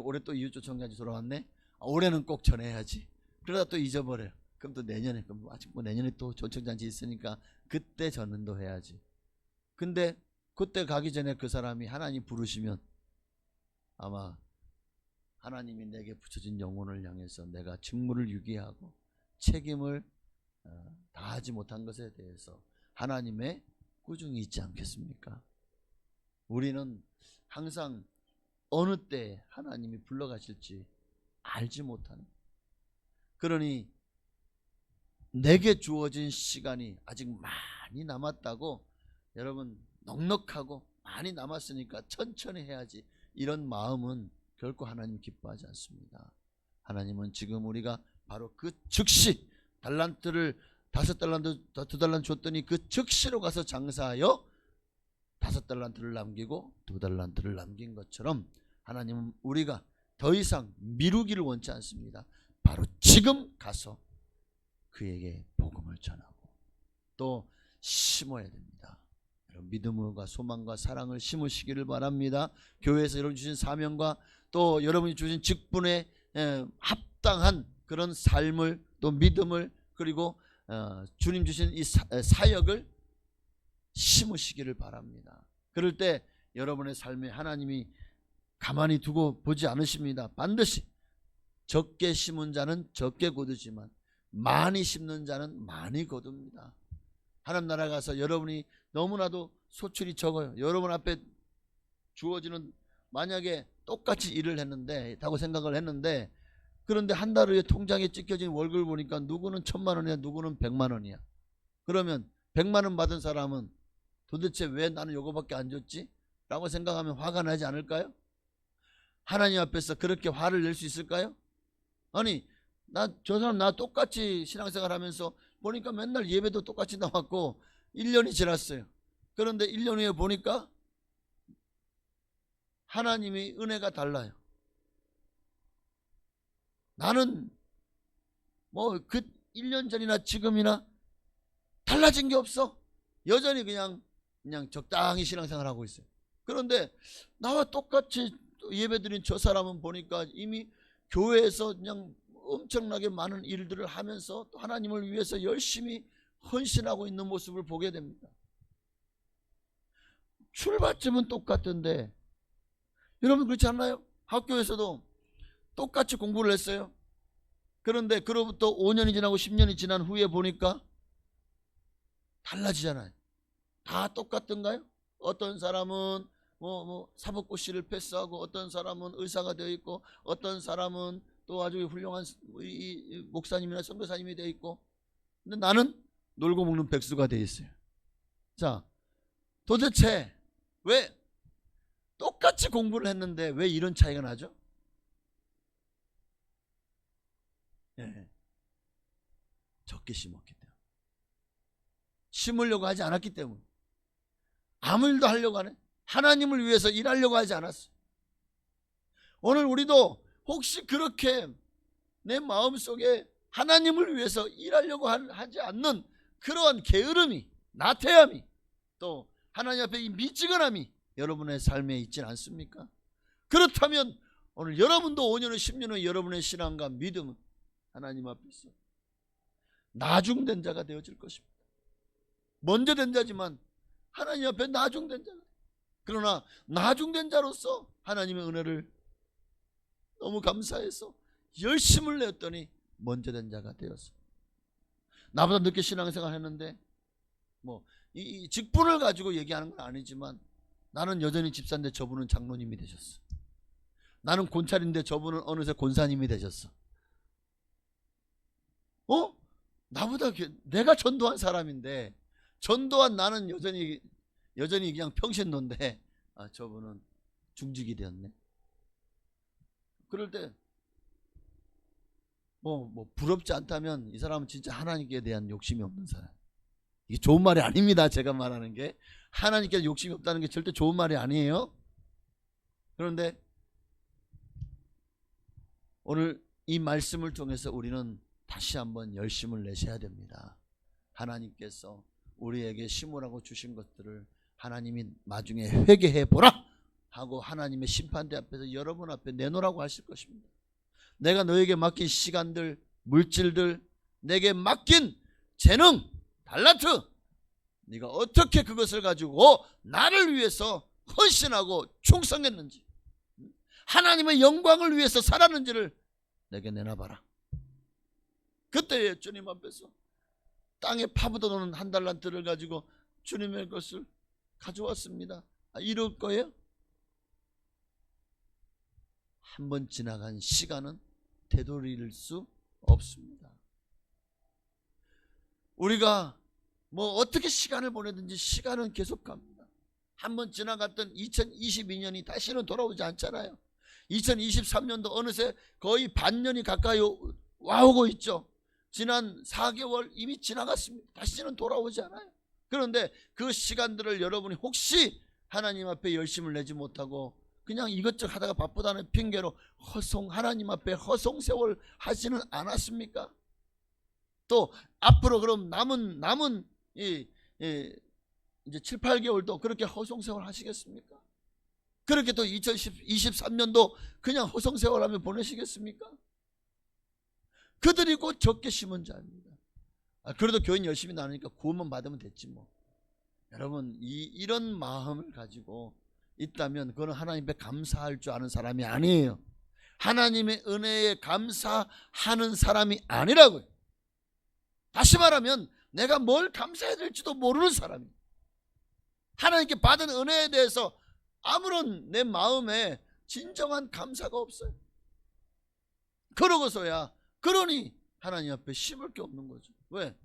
올해 또 이웃조청장이 돌아왔네. 올해는 꼭 전해야지. 그러다 또 잊어버려요. 그럼 또 내년에 그럼 아직 내년에 또 조청장이 있으니까 그때 전도 해야지. 근데 그때 가기 전에 그 사람이 하나님 부르시면 아마 하나님이 내게 붙여진 영혼을 향해서 내가 직무를 유기하고 책임을 다하지 못한 것에 대해서 하나님의 꾸중이 있지 않겠습니까? 우리는 항상 어느 때 하나님이 불러가실지 알지 못하는, 그러니 내게 주어진 시간이 아직 많이 남았다고, 여러분 넉넉하고 많이 남았으니까 천천히 해야지, 이런 마음은 결코 하나님 기뻐하지 않습니다. 하나님은 지금 우리가 바로 그 즉시 달란트를 5달란트 2달란트 줬더니 그 즉시로 가서 장사하여 5달란트를 남기고 2달란트를 남긴 것처럼 하나님은 우리가 더 이상 미루기를 원치 않습니다. 바로 지금 가서 그에게 복음을 전하고 또 심어야 됩니다. 여러분 믿음과 소망과 사랑을 심으시기를 바랍니다. 교회에서 여러분 주신 사명과 또 여러분이 주신 직분에 합당한 그런 삶을, 또 믿음을, 그리고 주님 주신 이 사역을 심으시기를 바랍니다. 그럴 때 여러분의 삶에 하나님이 가만히 두고 보지 않으십니다. 반드시 적게 심은 자는 적게 거두지만 많이 심는 자는 많이 거둡니다. 하나님 나라 가서 여러분이 너무나도 소출이 적어요. 여러분 앞에 주어지는, 만약에 똑같이 일을 했는데 다고 생각을 했는데, 그런데 한 달 후에 통장에 찍혀진 월급을 보니까 누구는 1,000만 원이야, 누구는 100만 원이야. 그러면 100만 원 받은 사람은 도대체 왜 나는 요거밖에 안 줬지? 라고 생각하면 화가 나지 않을까요? 하나님 앞에서 그렇게 화를 낼 수 있을까요? 아니, 저 사람 나 똑같이 신앙생활 하면서 보니까 맨날 예배도 똑같이 나왔고 1년이 지났어요. 그런데 1년 후에 보니까 하나님의 은혜가 달라요. 나는 뭐 그 1년 전이나 지금이나 달라진 게 없어. 여전히 그냥 적당히 신앙생활 하고 있어요. 그런데 나와 똑같이 예배드린 저 사람은 보니까 이미 교회에서 그냥 엄청나게 많은 일들을 하면서 또 하나님을 위해서 열심히 헌신하고 있는 모습을 보게 됩니다. 출발점은 똑같은데 여러분 그렇지 않나요? 학교에서도 똑같이 공부를 했어요. 그런데 그로부터 5년이 지나고 10년이 지난 후에 보니까 달라지잖아요. 다 똑같던가요? 어떤 사람은 사법고시를 패스하고, 어떤 사람은 의사가 되어 있고, 어떤 사람은 또 아주 훌륭한 목사님이나 선교사님이 되어 있고, 근데 나는 놀고 먹는 백수가 되어 있어요. 자, 도대체 왜 똑같이 공부를 했는데 왜 이런 차이가 나죠? 예, 적게 심었기 때문에, 심으려고 하지 않았기 때문에, 아무 일도 하려고 하네. 하나님을 위해서 일하려고 하지 않았어. 오늘 우리도 혹시 그렇게 내 마음속에 하나님을 위해서 일하려고 하지 않는 그러한 게으름이, 나태함이, 또 하나님 앞에 이 미지근함이 여러분의 삶에 있진 않습니까? 그렇다면 오늘 여러분도 5년 후 10년 후 여러분의 신앙과 믿음은 하나님 앞에서 나중된 자가 되어질 것입니다. 먼저 된 자지만 하나님 앞에 나중된 자가, 그러나 나중된 자로서 하나님의 은혜를 너무 감사해서 열심을 내었더니 먼저 된 자가 되었어. 나보다 늦게 신앙생활 했는데 이 직분을 가지고 얘기하는 건 아니지만, 나는 여전히 집사인데 저분은 장로님이 되셨어. 나는 곤찰인데 저분은 어느새 권사님이 되셨어. 나보다 내가 전도한 사람인데, 전도한 나는 여전히 그냥 평신도인데 저분은 중직이 되었네. 그럴 때 부럽지 않다면 이 사람은 진짜 하나님께 대한 욕심이 없는 사람. 이게 좋은 말이 아닙니다. 제가 말하는 게 하나님께 욕심이 없다는 게 절대 좋은 말이 아니에요. 그런데 오늘 이 말씀을 통해서 우리는 다시 한번 열심을 내셔야 됩니다. 하나님께서 우리에게 심으라고 주신 것들을 하나님이 나중에 회개해 보라 하고 하나님의 심판대 앞에서 여러분 앞에 내놓으라고 하실 것입니다. 내가 너에게 맡긴 시간들, 물질들, 내게 맡긴 재능, 달란트, 네가 어떻게 그것을 가지고 나를 위해서 헌신하고 충성했는지, 하나님의 영광을 위해서 살았는지를 내게 내놔봐라. 그때 주님 앞에서 땅에 파묻어놓은 한 달란트를 가지고 주님의 것을 가져왔습니다. 이럴 거예요? 한번 지나간 시간은 되돌릴 수 없습니다. 우리가 뭐 어떻게 시간을 보내든지 시간은 계속 갑니다. 한번 지나갔던 2022년이 다시는 돌아오지 않잖아요. 2023년도 어느새 거의 반년이 가까이 와오고 있죠. 지난 4개월 이미 지나갔습니다. 다시는 돌아오지 않아요. 그런데 그 시간들을 여러분이 혹시 하나님 앞에 열심을 내지 못하고 그냥 이것저것 하다가 바쁘다는 핑계로 하나님 앞에 허송세월 하지는 않았습니까? 또 앞으로 그럼 남은 이제 7, 8개월도 그렇게 허송세월 하시겠습니까? 그렇게 또 2023년도 그냥 허송세월 하며 보내시겠습니까? 그들이 곧 적게 심은 자입니다. 그래도 교인 열심히 나누니까 구원만 받으면 됐지 뭐. 여러분 이런 마음을 가지고 있다면 그거는 하나님 앞에 감사할 줄 아는 사람이 아니에요. 하나님의 은혜에 감사하는 사람이 아니라고요. 다시 말하면 내가 뭘 감사해야 될지도 모르는 사람이에요. 하나님께 받은 은혜에 대해서 아무런 내 마음에 진정한 감사가 없어요. 그러니 하나님 앞에 심을 게 없는 거죠. 왜?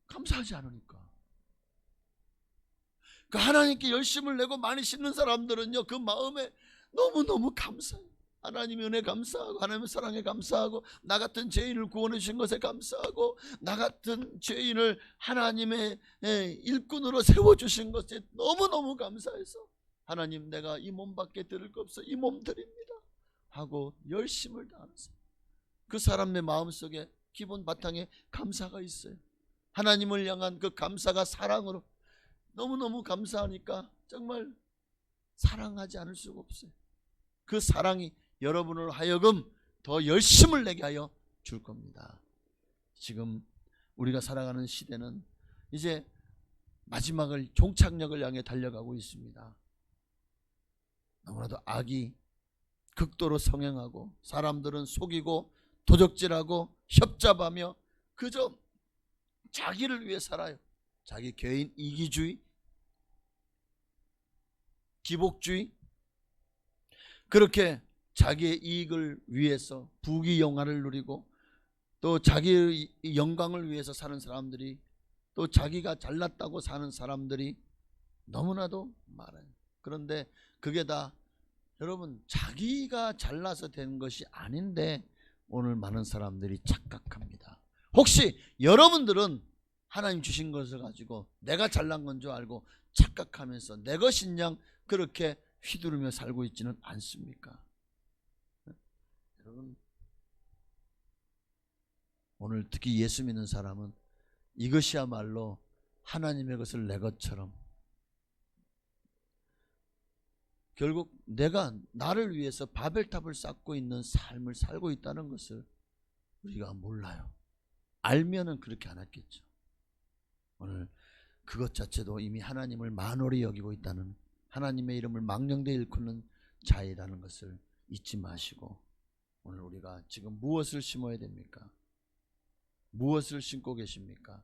감사하지 않으니까. 그 하나님께 열심을 내고 많이 심는 사람들은요, 그 마음에 너무너무 감사해요. 하나님의 은혜 감사하고 하나님의 사랑에 감사하고 나 같은 죄인을 구원해 주신 것에 감사하고 나 같은 죄인을 하나님의 일꾼으로 세워주신 것에 너무너무 감사해서 하나님 내가 이 몸밖에 드릴 거 없어 이 몸 드립니다 하고 열심을 다하는 사람, 그 사람의 마음속에 기본 바탕에 감사가 있어요. 하나님을 향한 그 감사가 사랑으로 너무너무 감사하니까 정말 사랑하지 않을 수가 없어요. 그 사랑이 여러분을 하여금 더 열심을 내게 하여 줄 겁니다. 지금 우리가 살아가는 시대는 이제 마지막을 종착역을 향해 달려가고 있습니다. 너무나도 악이 극도로 성행하고 사람들은 속이고 도적질하고 협잡하며 그저 자기를 위해 살아요. 자기 개인 이기주의, 기복주의, 그렇게 자기의 이익을 위해서 부귀영화를 누리고 또 자기의 영광을 위해서 사는 사람들이, 또 자기가 잘났다고 사는 사람들이 너무나도 많아요. 그런데 그게 다 여러분 자기가 잘나서 된 것이 아닌데 오늘 많은 사람들이 착각합니다. 혹시 여러분들은 하나님 주신 것을 가지고 내가 잘난 건 줄 알고 착각하면서 내 것인 양 그렇게 휘두르며 살고 있지는 않습니까? 여러분 오늘 특히 예수 믿는 사람은 이것이야말로 하나님의 것을 내 것처럼, 결국 내가 나를 위해서 바벨탑을 쌓고 있는 삶을 살고 있다는 것을 우리가 몰라요. 알면은 그렇게 안 했겠죠. 오늘 그것 자체도 이미 하나님을 만홀히 여기고 있다는, 하나님의 이름을 망령되이 일컫는 자이라는 것을 잊지 마시고 오늘 우리가 지금 무엇을 심어야 됩니까? 무엇을 심고 계십니까?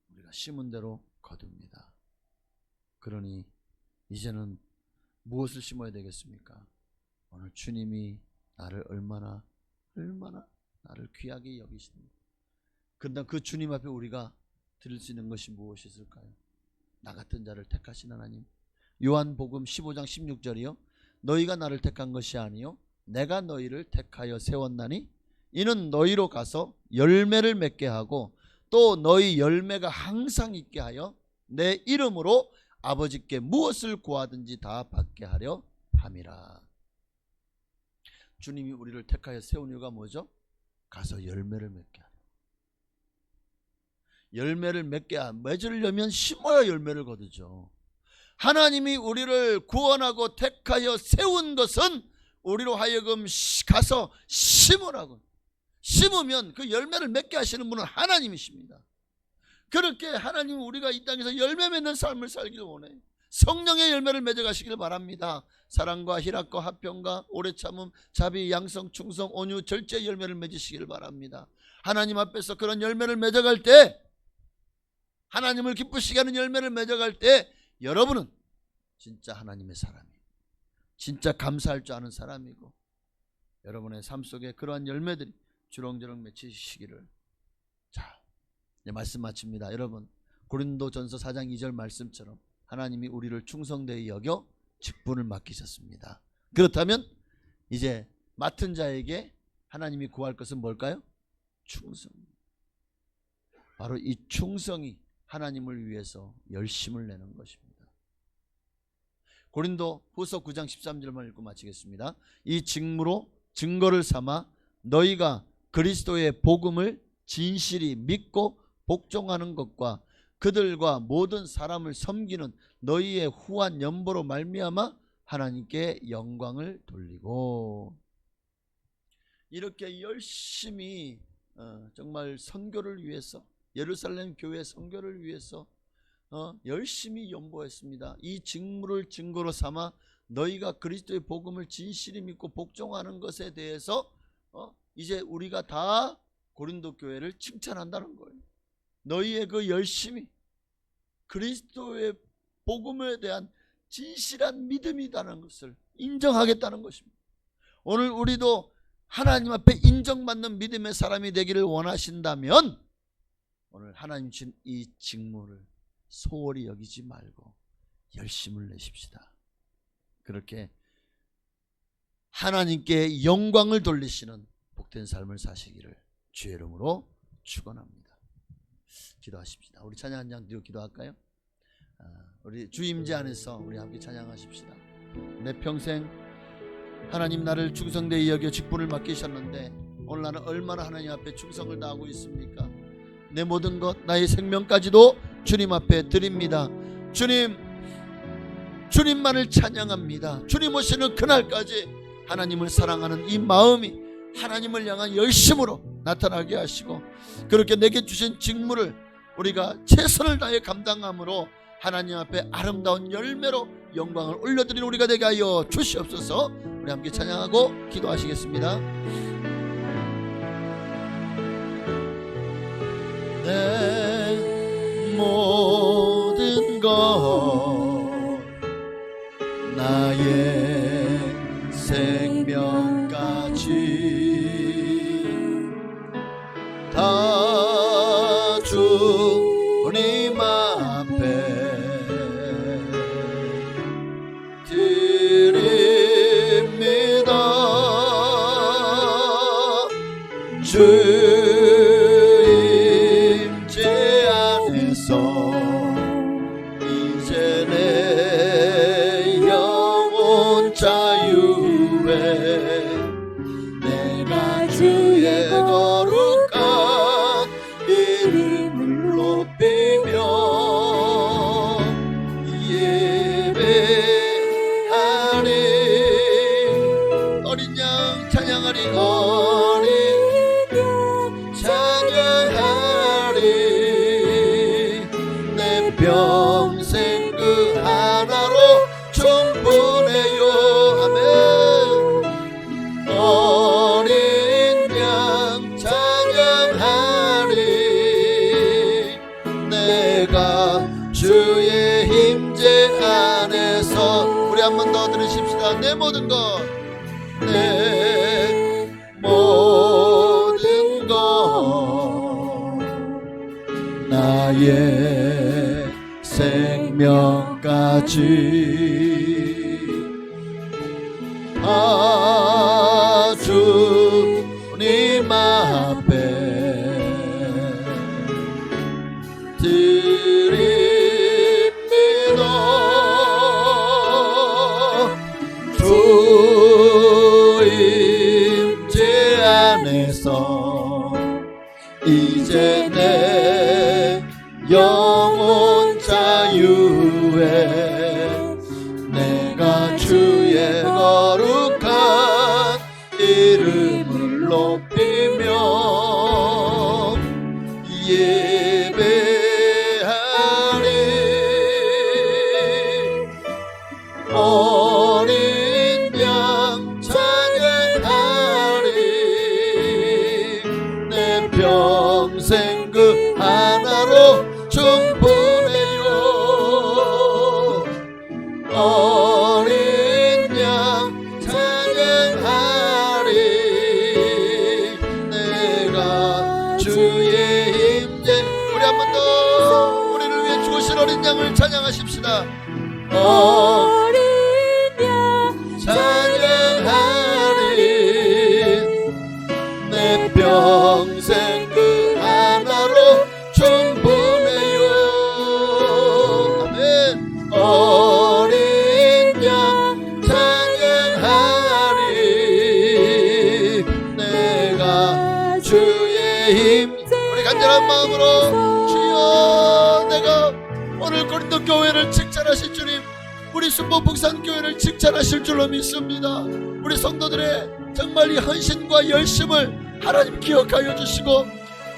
우리가 심은 대로 거둡니다. 그러니 이제는 무엇을 심어야 되겠습니까? 오늘 주님이 나를 얼마나 나를 귀하게 여기십니다. 그런데 그 주님 앞에 우리가 드릴 수 있는 것이 무엇이 있을까요? 나 같은 자를 택하신 하나님. 요한복음 15장 16절이요. 너희가 나를 택한 것이 아니요 내가 너희를 택하여 세웠나니 이는 너희로 가서 열매를 맺게 하고 또 너희 열매가 항상 있게 하여 내 이름으로 아버지께 무엇을 구하든지 다 받게 하려 함이라. 주님이 우리를 택하여 세운 이유가 뭐죠? 가서 열매를 맺게 하려. 열매를 맺으려면 심어야 열매를 거두죠. 하나님이 우리를 구원하고 택하여 세운 것은 우리로 하여금 가서 심으라고. 심으면 그 열매를 맺게 하시는 분은 하나님이십니다. 그렇게 하나님은 우리가 이 땅에서 열매 맺는 삶을 살기를 원해요. 성령의 열매를 맺어가시길 바랍니다. 사랑과 희락과 화평과 오래 참음, 자비, 양성, 충성, 온유, 절제 열매를 맺으시길 바랍니다. 하나님 앞에서 그런 열매를 맺어갈 때, 하나님을 기쁘시게 하는 열매를 맺어갈 때 여러분은 진짜 하나님의 사람이에요. 진짜 감사할 줄 아는 사람이고, 여러분의 삶 속에 그러한 열매들이 주렁주렁 맺히시기를. 자, 이제 말씀 마칩니다. 여러분, 고린도전서 4장 2절 말씀처럼 하나님이 우리를 충성되이 여겨 직분을 맡기셨습니다. 그렇다면 이제 맡은 자에게 하나님이 구할 것은 뭘까요? 충성. 바로 이 충성이 하나님을 위해서 열심을 내는 것입니다. 고린도 후서 9장 13절만 읽고 마치겠습니다. 이 직무로 증거를 삼아 너희가 그리스도의 복음을 진실히 믿고 복종하는 것과 그들과 모든 사람을 섬기는 너희의 후한 연보로 말미암아 하나님께 영광을 돌리고. 이렇게 열심히 정말 선교를 위해서, 예루살렘 교회 선교를 위해서 열심히 연보했습니다. 이 직무를 증거로 삼아 너희가 그리스도의 복음을 진실히 믿고 복종하는 것에 대해서 이제 우리가 다 고린도 교회를 칭찬한다는 거예요. 너희의 그 열심이 그리스도의 복음에 대한 진실한 믿음이라는 것을 인정하겠다는 것입니다. 오늘 우리도 하나님 앞에 인정받는 믿음의 사람이 되기를 원하신다면 오늘 하나님 주신 이 직무를 소홀히 여기지 말고 열심을 내십시다. 그렇게 하나님께 영광을 돌리시는 복된 삶을 사시기를 주의 이름으로 축원합니다. 기도하십시다. 우리 찬양 한 장 드리고 기도할까요? 우리 주 임재 안에서 우리 함께 찬양하십시다. 내 평생 하나님 나를 충성되이 여겨 직분을 맡기셨는데 오늘 나는 얼마나 하나님 앞에 충성을 다하고 있습니까? 내 모든 것, 나의 생명까지도 주님 앞에 드립니다. 주님만을 찬양합니다. 주님 오시는 그날까지 하나님을 사랑하는 이 마음이 하나님을 향한 열심으로 나타나게 하시고, 그렇게 내게 주신 직무를 우리가 최선을 다해 감당함으로 하나님 앞에 아름다운 열매로 영광을 올려드리는 우리가 되게 하여 주시옵소서. 우리 함께 찬양하고 기도하시겠습니다. 내 모든 것 나의 생명까지 다 주님 앞에 드립니다. 주 임재 안에서 이제 내 영혼 자유에 내가 주의 거룩한 이름을 높이며 예배하리. 어린 양 찬양하리. 어린 양 찬양하리. 내 평생 그 하나로 충분해요. 아멘. 어린 양 찬양하리. 내가 주의 임재 안에서. 우리 한 번 더 들으십시다. 내 모든 것, 내 모든 것 나의 생명까지 다 주님 앞에 드립니다. 주 임재 안에서 이제 내 영혼 자유에 내가 주의 거룩한 이름을 높이며 예배하리. 어린 양 찬양하리 내 평생 그 하나로 충분해요 어린 양 찬양하리 내가 주의 임재 우리 한 번 더 우리를 위해 죽으신 어린 양을 찬양하십시다 어린 양 찬양하리 내 평생 그 하나로 충분해요 아멘 어린 양 찬양하리 내가 주의 힘 우리 간절한 마음으로 주여 내가 오늘 고린도 교회를 칭찬하실 주님 우리 순복북산교회를 칭찬하실 줄로 믿습니다. 우리 성도들의 정말 이 헌신과 열심을 하나님 기억하여 주시고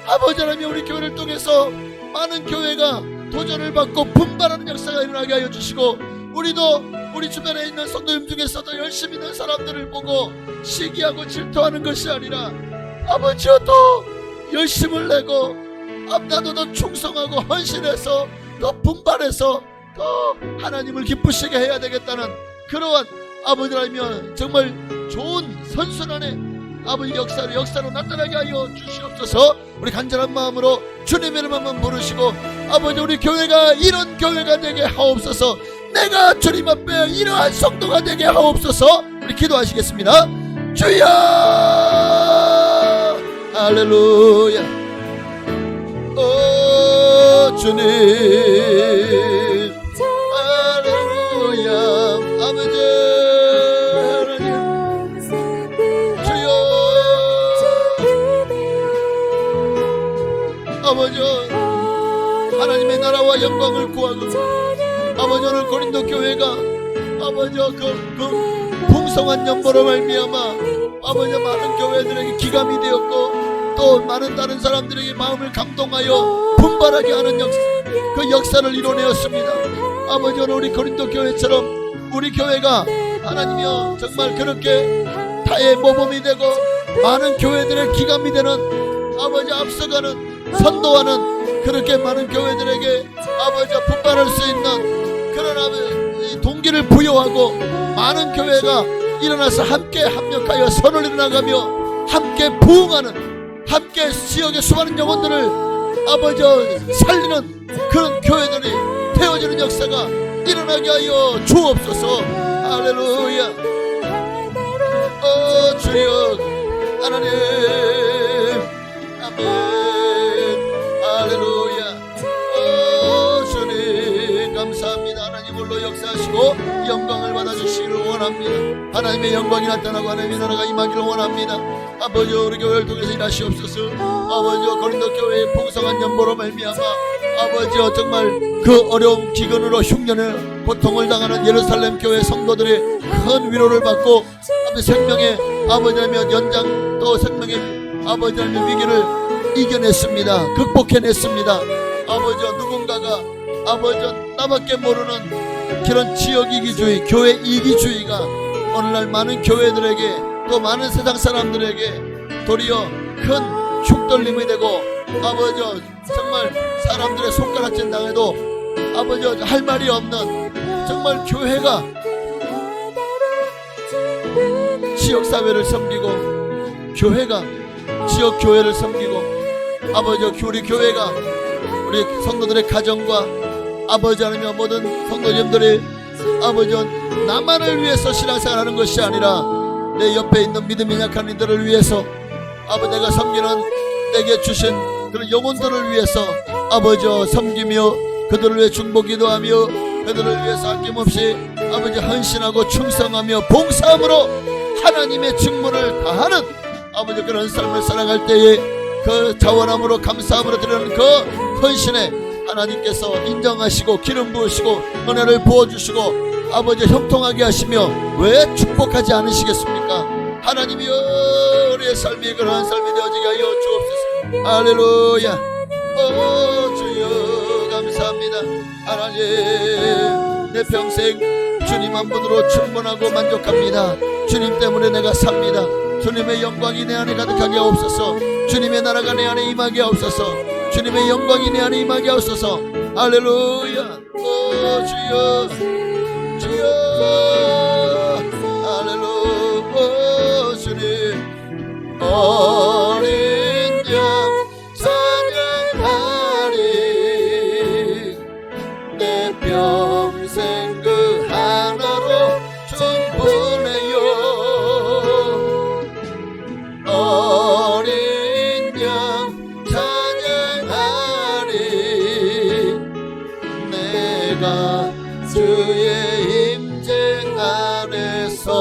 아버지 하나님 우리 교회를 통해서 많은 교회가 도전을 받고 분발하는 역사가 일어나게 하여 주시고 우리도 우리 주변에 있는 성도님 중에서도 열심히 있는 사람들을 보고 시기하고 질투하는 것이 아니라 아버지여 더 열심을 내고 나도 더 충성하고 헌신해서 더 분발해서 더 하나님을 기쁘시게 해야 되겠다는 그러한 아버지라면 정말 좋은 선순환의 아버지 역사로 나타나게 하여 주시옵소서 우리 간절한 마음으로 주님의 이름 한번 부르시고 아버지 우리 교회가 이런 교회가 되게 하옵소서 내가 주님 앞에 이러한 성도가 되게 하옵소서 우리 기도하시겠습니다 주여 할렐루야 오 주님 아버지 하나님 주여 아버지 하나님의 나라와 영광을 구하고 아버지 오늘 고린도 교회가 아버지 그 풍성한 연보로 말미암아 아버지 많은 교회들에게 기감이 되었고 또 많은 다른 사람들에게 마음을 감동하여 분발하게 하는 그 역사를 이뤄내었습니다. 아버지 오늘 우리 고린도 교회처럼 우리 교회가 하나님이여 정말 그렇게 타의 모범이 되고 많은 교회들의 기감이 되는 아버지 앞서가는 선도하는 그렇게 많은 교회들에게 아버지 분발할 수 있는 그런 아버지 동기를 부여하고 많은 교회가 일어나서 함께 합력하여 선을 이뤄나가며 함께 부흥하는 함께 지역의 수많은 영혼들을 아버지 살리는 그런 교회들이 되어지는 역사가 일어나게 하여 주옵소서. 할렐루야. 주여 하나님 아멘. 할렐루야. 주님 감사합니다. 하나님 홀로 역사하시고 영광을 받아주시기를 원합니다. 하나님의 영광이 나타나고 하나님의 나라가 임하기를 원합니다. 아버지 우리 교회를 통해서 일하시옵소서. 아버지 고린도 교회의 풍성한 연보로 말미암아 아버지여 정말 그 어려움 기근으로 흉년에 고통을 당하는 예루살렘 교회 성도들의 큰 위로를 받고 아버지 생명의 아버지라면 연장 또 생명의 아버지라면 위기를 이겨냈습니다. 극복해냈습니다. 아버지여 누군가가 아버지여 나밖에 모르는 그런 지역 이기주의 교회 이기주의가 오늘날 많은 교회들에게 또 많은 세상 사람들에게 도리어 큰 흉떨림이 되고 아버지여 정말 사람들의 손가락질 당해도 아버지여 할 말이 없는 정말 교회가 지역사회를 섬기고 교회가 지역교회를 섬기고 아버지여 우리 교회가 우리 성도들의 가정과 아버지 하나며 모든 성도님들이 아버지여 나만을 위해서 신앙생활하는 것이 아니라 내 옆에 있는 믿음이 약한 이들을 위해서 아버지 내가 섬기는 내게 주신 그런 영혼들을 위해서 아버지여 섬기며 그들을 위해 중보기도하며 그들을 위해서 아낌없이 아버지 헌신하고 충성하며 봉사함으로 하나님의 직무를 다하는 아버지 그런 삶을 살아갈 때에 그 자원함으로 감사함으로 드리는 그 헌신에 하나님께서 인정하시고 기름 부으시고 은혜를 부어주시고 아버지 형통하게 하시며 왜 축복하지 않으시겠습니까? 하나님이여 우리의 삶이 그러한 삶이 되어지게 하여 주옵소서. 할렐루야. 주여 감사합니다. 하나님 내 평생 주님 한 분으로 충분하고 만족합니다. 주님 때문에 내가 삽니다. 주님의 영광이 내 안에 가득하게 하옵소서. 주님의 나라가 내 안에 임하게 하옵소서. 주님의 영광이 내 안에 임하게 하옵소서. 할렐루야. 오 주여 주여 할렐루야. 주님 어린 양 찬양하리. 내 평생 그 하나로 충분해요. 어린 양 찬양하리. 내가 주의 임재 안에서.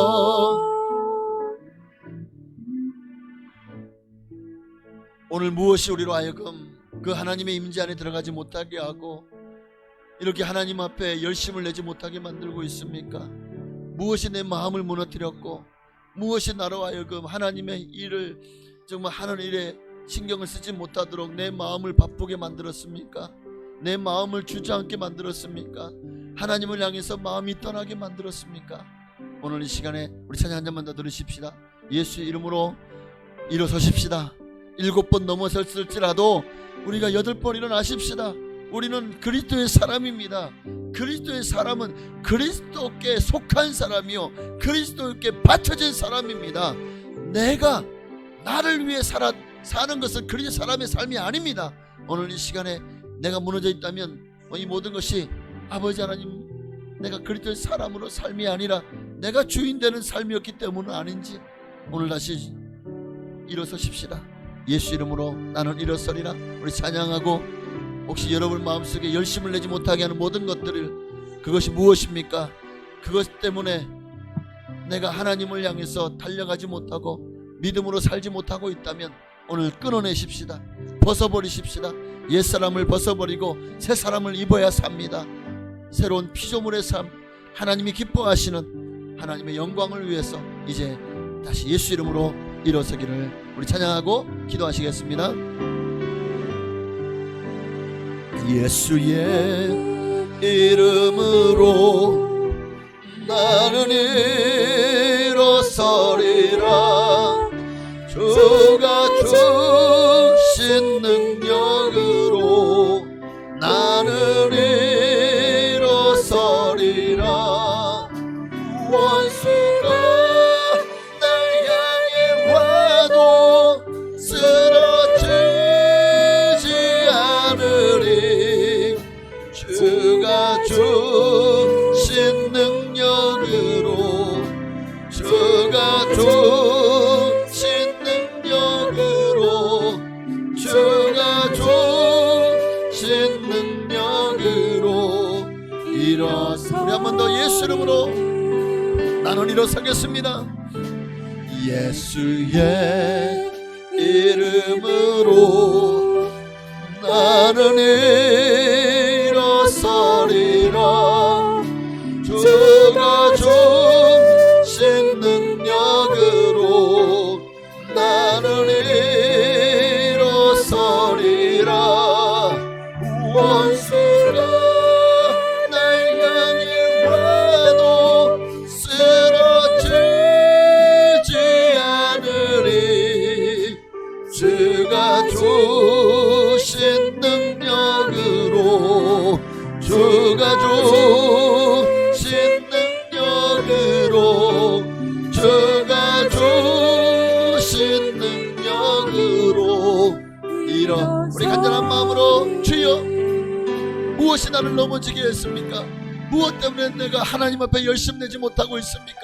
오늘 무엇이 우리로 하여금 그 하나님의 임재 안에 들어가지 못하게 하고 이렇게 하나님 앞에 열심을 내지 못하게 만들고 있습니까? 무엇이 내 마음을 무너뜨렸고 무엇이 나로 하여금 하나님의 일을 정말 하는 일에 신경을 쓰지 못하도록 내 마음을 바쁘게 만들었습니까? 내 마음을 주저앉게 만들었습니까? 하나님을 향해서 마음이 떠나게 만들었습니까? 오늘 이 시간에 우리 찬양 한 잔만 더 들으십시다. 예수의 이름으로 일어서십시다. 7번 넘어섰을지라도 우리가 8번 일어나십시다. 우리는 그리스도의 사람입니다. 그리스도의 사람은 그리스도께 속한 사람이요 그리스도께 바쳐진 사람입니다. 내가 나를 위해 사는 것은 그리스도 사람의 삶이 아닙니다. 오늘 이 시간에 내가 무너져 있다면 이 모든 것이 아버지 하나님 내가 그리스도의 사람으로 삶이 아니라 내가 주인 되는 삶이었기 때문은 아닌지 오늘 다시 일어서십시다. 예수 이름으로 나는 일어서리라. 우리 찬양하고 혹시 여러분 마음속에 열심을 내지 못하게 하는 모든 것들을 그것이 무엇입니까? 그것 때문에 내가 하나님을 향해서 달려가지 못하고 믿음으로 살지 못하고 있다면 오늘 끊어내십시다. 벗어버리십시다. 옛사람을 벗어버리고 새사람을 입어야 삽니다. 새로운 피조물의 삶, 하나님이 기뻐하시는 하나님의 영광을 위해서 이제 다시 예수 이름으로 일어서기를 우리 찬양하고 기도하시겠습니다. 예수의 이름으로 나는 일어서리라. 주가 주신 능력으로 나는 일어서리라. 원수가 날 향해 와도 쓰러지지 않으리. 주가 주신 능력으로 주가 주신 능력으로 주가 주신 능력으로 일어서 우리 한 번 더 예수 이름으로 나는 일어서겠습니다. 예수의 이름으로 나는 일어서리라. 주가 주신 능력으로 나는 일어서리라. 원수가 날 향해 와도 쓰러지지 않으리. 주가 주신 능력으로 주가 주신 능력으로 주가 주신 능력으로 우리 간절한 마음으로 주여 무엇이 나를 넘어지게 했습니까? 무엇 때문에 내가 하나님 앞에 열심 내지 못하고 있습니까?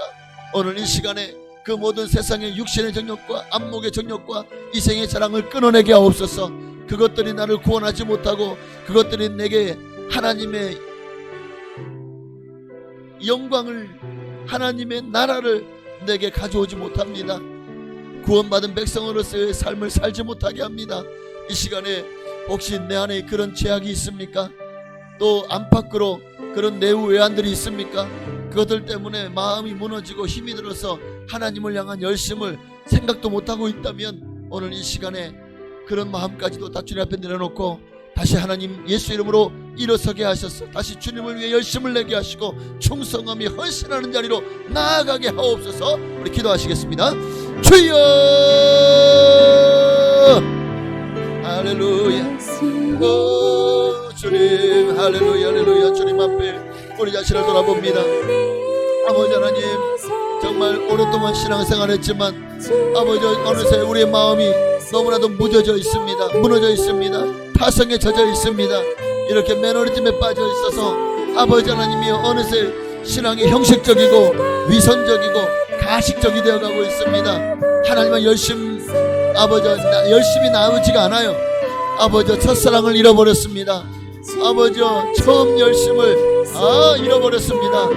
오늘 이 시간에 그 모든 세상의 육신의 정욕과 안목의 정욕과 이생의 자랑을 끊어내게 하옵소서. 그것들이 나를 구원하지 못하고 그것들이 내게 하나님의 영광을 하나님의 나라를 내게 가져오지 못합니다. 구원받은 백성으로서의 삶을 살지 못하게 합니다. 이 시간에 혹시 내 안에 그런 죄악이 있습니까? 또 안팎으로 그런 내후 외환들이 있습니까? 그것들 때문에 마음이 무너지고 힘이 들어서 하나님을 향한 열심을 생각도 못하고 있다면 오늘 이 시간에 그런 마음까지도 다 주님 앞에 내려놓고 다시 하나님 예수 이름으로 일어서게 하셔서 다시 주님을 위해 열심을 내게 하시고 충성함이 헌신하는 자리로 나아가게 하옵소서. 우리 기도하시겠습니다. 주여 할렐루야. 오 주님 할렐루야 할렐루야. 주님 앞에 우리 자신을 돌아봅니다. 아버지 하나님, 정말 오랫동안 신앙생활했지만 아버지 어느새 우리의 마음이 너무나도 무뎌져 있습니다. 무너져 있습니다. 타성에 젖어 있습니다. 이렇게 매너리즘에 빠져 있어서 아버지 하나님이 어느새 신앙이 형식적이고 위선적이고 가식적이 되어가고 있습니다. 하나님은 열심히 나오지가 않아요. 아버지 첫사랑을 잃어버렸습니다. 아버지 처음 열심을 잃어버렸습니다.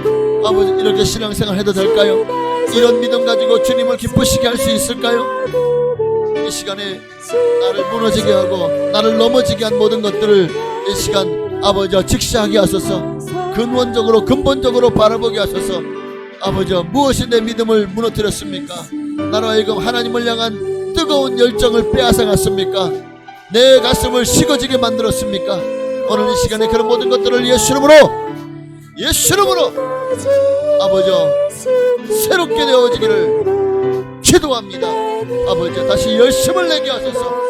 아버지 이렇게 신앙생활 해도 될까요? 이런 믿음 가지고 주님을 기쁘시게 할 수 있을까요? 이 시간에 나를 무너지게 하고 나를 넘어지게 한 모든 것들을 이 시간 아버지 직시하게 하소서. 근본적으로 바라보게 하소서. 아버지 무엇이 내 믿음을 무너뜨렸습니까? 나로 하여금 하나님을 향한 뜨거운 열정을 빼앗아갔습니까? 내 가슴을 식어지게 만들었습니까? 오늘 이 시간에 그런 모든 것들을 예수 이름으로 아버지 새롭게 되어지기를 기도합니다. 아버지 다시 열심을 내게 하소서.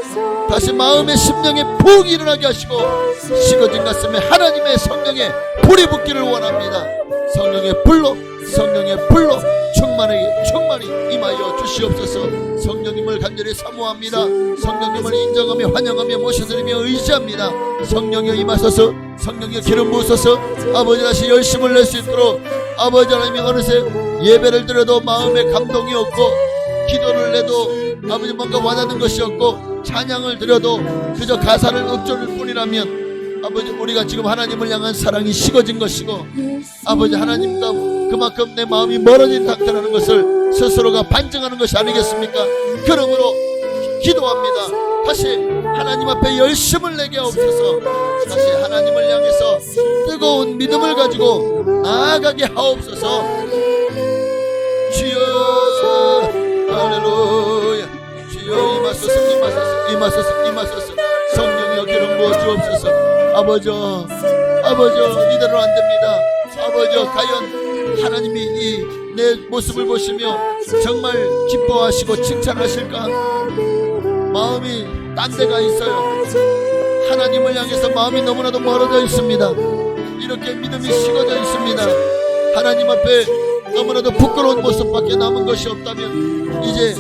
다시 마음의 심령에 푹 일어나게 하시고 식어진 가슴에 하나님의 성령의 불이 붙기를 원합니다. 성령의 불로 충만히 임하여 주시옵소서. 성령님을 간절히 사모합니다. 성령님을 인정하며 환영하며 모셔드리며 의지합니다. 성령여 임하소서. 성령여 기름 부으소서. 아버지 다시 열심을 낼 수 있도록 아버지 하나님이 어느새 예배를 드려도 마음에 감동이 없고 기도를 내도 아버지 뭔가 와닿는 것이 없고 찬양을 드려도 그저 가사를 읊조릴 뿐이라면 아버지 우리가 지금 하나님을 향한 사랑이 식어진 것이고 아버지 하나님과 그만큼 내 마음이 멀어진 상태라는 것을 스스로가 반증하는 것이 아니겠습니까? 그러므로 기도합니다. 다시 하나님 앞에 열심을 내게 하옵소서. 다시 하나님을 향해서 뜨거운 믿음을 가지고 나아가게 하옵소서. 주여 할렐루야. 주여 임하소서. 성령이여 기름 부어 주옵소서. 아버지 이대로는 안 됩니다. 아버지 과연 하나님이 이 내 모습을 보시며 정말 기뻐하시고 칭찬하실까? 마음이 딴 데가 있어요. 하나님을 향해서 마음이 너무나도 멀어져 있습니다. 이렇게 믿음이 식어져 있습니다. 하나님 앞에 너무나도 부끄러운 모습밖에 남은 것이 없다면 이제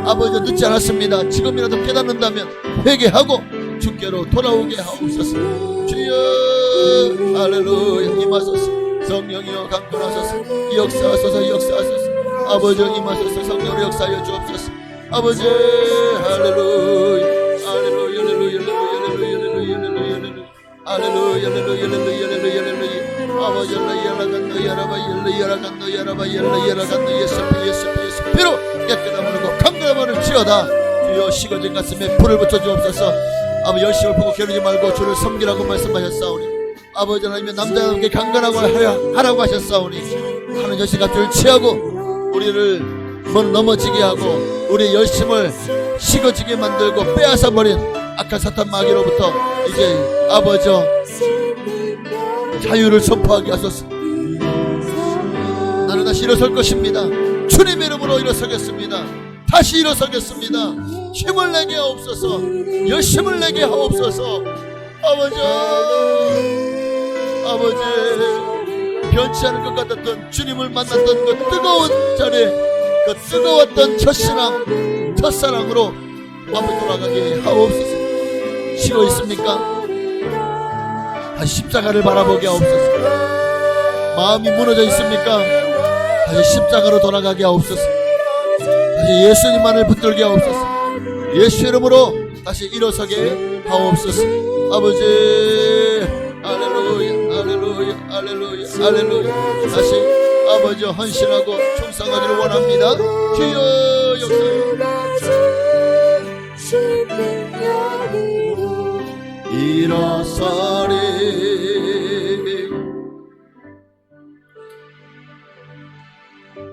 아버지 늦지 않았습니다. 지금이라도 깨닫는다면 회개하고 주께로 돌아오게 하옵소서. 주여 할렐루야. 임하소서. 성령이여 강건하소서. 역사하소서. 아버지 임하소서. 성령으로 역사하여 주옵소서. 아버지 할렐루야. 아버지 예수피로 깨끗함을 강건함을 지어다. 주여 식어진 가슴에 불을 붙여 주옵소서. 아버지 열심을 보고 게으르지 말고 주를 섬기라고 말씀하셨사오니 아버지 하나님의 남자답게 강건하고 하라고 하셨사오니 하는 여신같이를 취하고 우리를 넘어지게 하고 우리의 열심을 식어지게 만들고 빼앗아버린 악한 사탄 마귀로부터 이제 아버지 자유를 선포하게 하소서. 나는 다시 일어설 것입니다. 주님의 이름으로 일어서겠습니다. 다시 일어서겠습니다. 힘을 내게 하옵소서. 열심을 내게 하옵소서. 아버지 변치 않을 것 같았던 주님을 만났던 그 뜨거운 자리에 그 뜨거웠던 첫사랑으로 앞에 돌아가게 하옵소서. 식어 있습니까? 다시 십자가를 바라보게 하옵소서. 마음이 무너져 있습니까? 다시 십자가로 돌아가게 하옵소서. 다시 예수님만을 붙들게 하옵소서. 예수 이름으로 다시 일어서게 하옵소서. 아버지 할렐루야. 다시 아버지 헌신하고 충성하기를 원합니다. 주여 역사여 일어서리.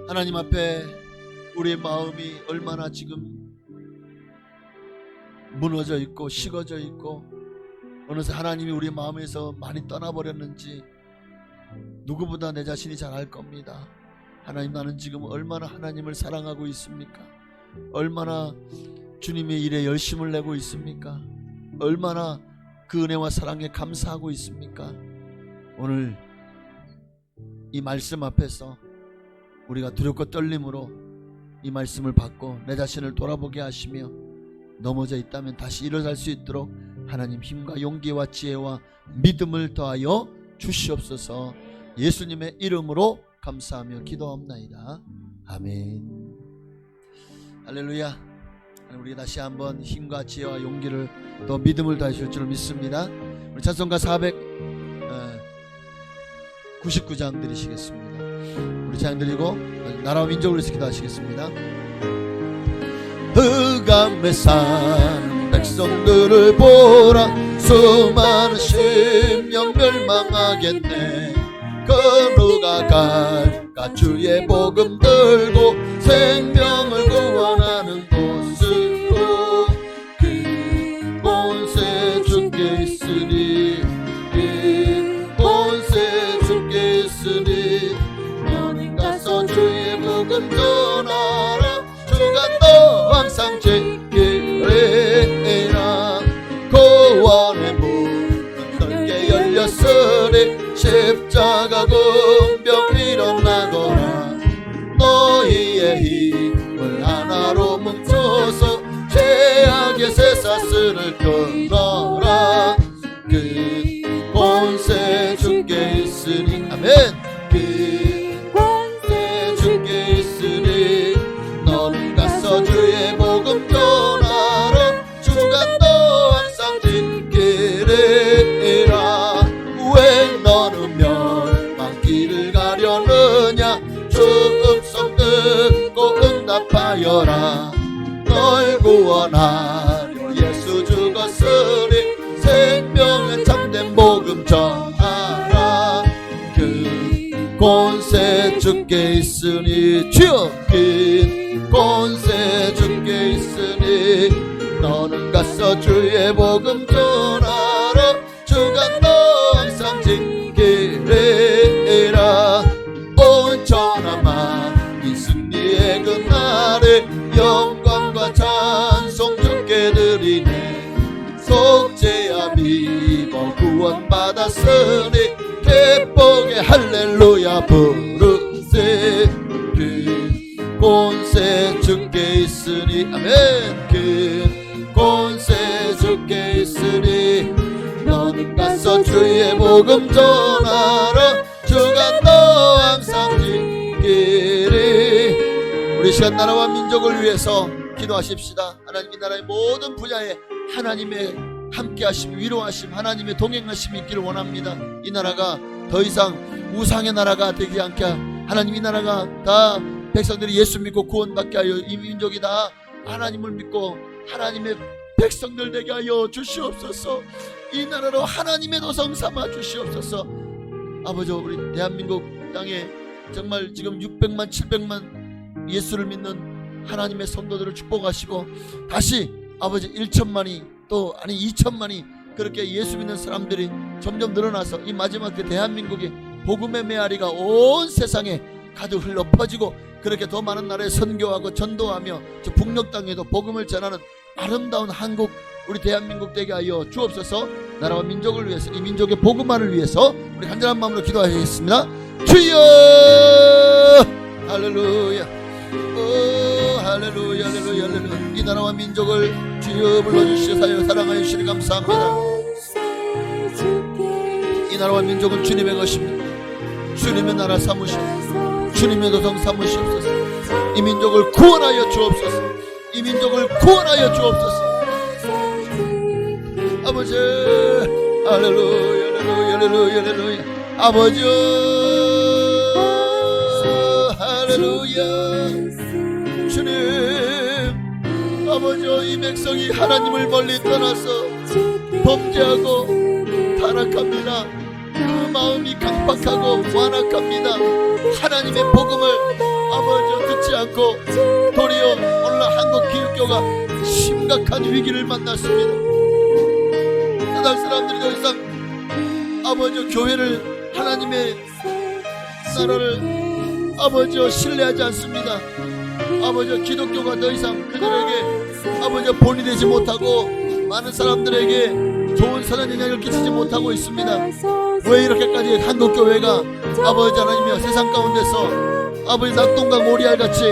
하나님 앞에 우리의 마음이 얼마나 지금 무너져 있고 식어져 있고 어느새 하나님이 우리 마음에서 많이 떠나버렸는지 누구보다 내 자신이 잘 알 겁니다. 하나님, 나는 지금 얼마나 하나님을 사랑하고 있습니까? 얼마나 주님의 일에 열심을 내고 있습니까? 얼마나 그 은혜와 사랑에 감사하고 있습니까? 오늘 이 말씀 앞에서 우리가 두렵고 떨림으로 이 말씀을 받고 내 자신을 돌아보게 하시며 넘어져 있다면 다시 일어날 수 있도록 하나님 힘과 용기와 지혜와 믿음을 더하여 주시옵소서. 예수님의 이름으로 감사하며 기도합나이다. 아멘. 할렐루야. 우리 다시 한번 힘과 지혜와 용기를 또 믿음을 더하실 줄 믿습니다. 우리 찬송가 499장 드리시겠습니다. 우리 찬양 드리고 나라와 민족을 위해서 기도하시겠습니다. 흑암에 사는 백성들을 보라. 수많은 심령 멸망하겠네. 그 누가 갈까? 주의 복음 들고 생명을 구원하는 곳으로. 그곳에 주께 있으니, 그곳에 주께 있으니, 너는 가서 주의 복음 전하라. 주가 너 항상 지키리라. 구원의 문 넓게 열렸으니 십자가 군병 일어나거라. 너희의 힘을 하나로 뭉쳐서 죄악의 쇠사슬을 끊어라. 그곳에 주께 있으니, 아멘. 그곳에 주께 있으니, 너는 가서 주의 복음 전하라. 주가 너 항상 지키리라. 왜 너는 멸망길을 가려느냐? 주 음성 듣고 응답하여라. 널 구원하려 예수 죽었으니 생명의 참된 복음 전하라. 그곳에 주께 있으니, 주여 그곳에 주께 있으니, 너는 가서 주의 복음 전하라. 주가 너 항상 지키리라. 온 천하만이 승리의 그날에 영광과 찬송 주께 드리네. 속죄함 입어 구원받았으니 기쁘게 할렐루야 부르세. 그곳에 주께 있으니, 아멘. 그곳에 주께 있으니, 너는 가서 주의 복음 전하라. 주가 너 항상 지키리. 우리 시간 나라와 민족을 위해서 기도하십시다. 하나님의 나라의 모든 분야에 하나님의 함께하심, 위로하심, 하나님의 동행하심이 있기를 원합니다. 이 나라가 더 이상 우상의 나라가 되지 않게, 하나님 이 나라가 다 백성들이 예수 믿고 구원받게 하여 이 민족이 다 하나님을 믿고 하나님의 백성들 되게 하여 주시옵소서. 이 나라로 하나님의 도성 삼아 주시옵소서. 아버지, 우리 대한민국 땅에 정말 지금 600만 700만 예수를 믿는 하나님의 성도들을 축복하시고, 다시 아버지 1천만이 또 아니 2천만이 그렇게 예수 믿는 사람들이 점점 늘어나서 이 마지막 그 대한민국의 복음의 메아리가 온 세상에 가득 흘러 퍼지고, 그렇게 더 많은 나라에 선교하고 전도하며 저 북녘 땅에도 복음을 전하는 아름다운 한국, 우리 대한민국 되게 하여 주옵소서. 나라와 민족을 위해서, 이 민족의 복음화를 위해서 우리 간절한 마음으로 기도하겠습니다. 주여, 할렐루야, 오 할렐루야, 할렐루야, 할렐루야. 이 나라와 민족을 주여 불러주시어 사랑하여 주시니 감사합니다. 이 나라와 민족은 주님의 것입니다. 주님의 나라 삼으시옵소서. 주님의 도성 삼으시옵소서. 이 민족을 구원하여 주옵소서. 이 민족을 구원하여 주옵소서. 아버지, 할렐루야, 할렐루야, 할렐루야, 할렐루야. 아버지, 할렐루야. 주님, 아버지, 이 백성이 하나님을 멀리 떠나서 범죄하고 타락합니다. 그 마음이 강박하고 완악합니다. 하나님의 복음을 아버지 듣지 않고 도리어 오늘날 한국 기독교가 심각한 위기를 만났습니다. 못할 사람들이 더 이상 아버지 교회를 하나님의 나라를 아버지 신뢰하지 않습니다. 아버지 기독교가 더 이상 그들에게 아버지 본이 되지 못하고 많은 사람들에게 좋은 선한 영향을 끼치지 못하고 있습니다. 왜 이렇게까지 한국교회가 아버지 하나님이여 세상 가운데서 아버지 낙동강 오리알 같이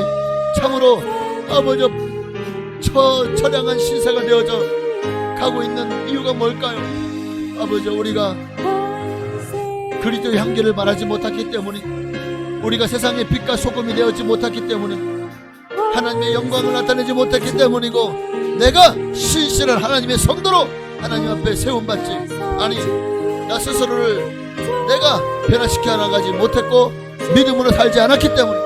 참으로 아버지 처량한 신세가 되어져 가고 있는 이유가 뭘까요? 아버지 우리가 그리스도의 향기를 말하지 못했기 때문에, 우리가 세상의 빛과 소금이 되었지 못했기 때문에, 하나님의 영광을 나타내지 못했기 때문이고, 내가 신실한 하나님의 성도로 하나님 앞에 세움받지 아니 나 스스로를 내가 변화시켜 나가지 못했고 믿음으로 살지 않았기 때문에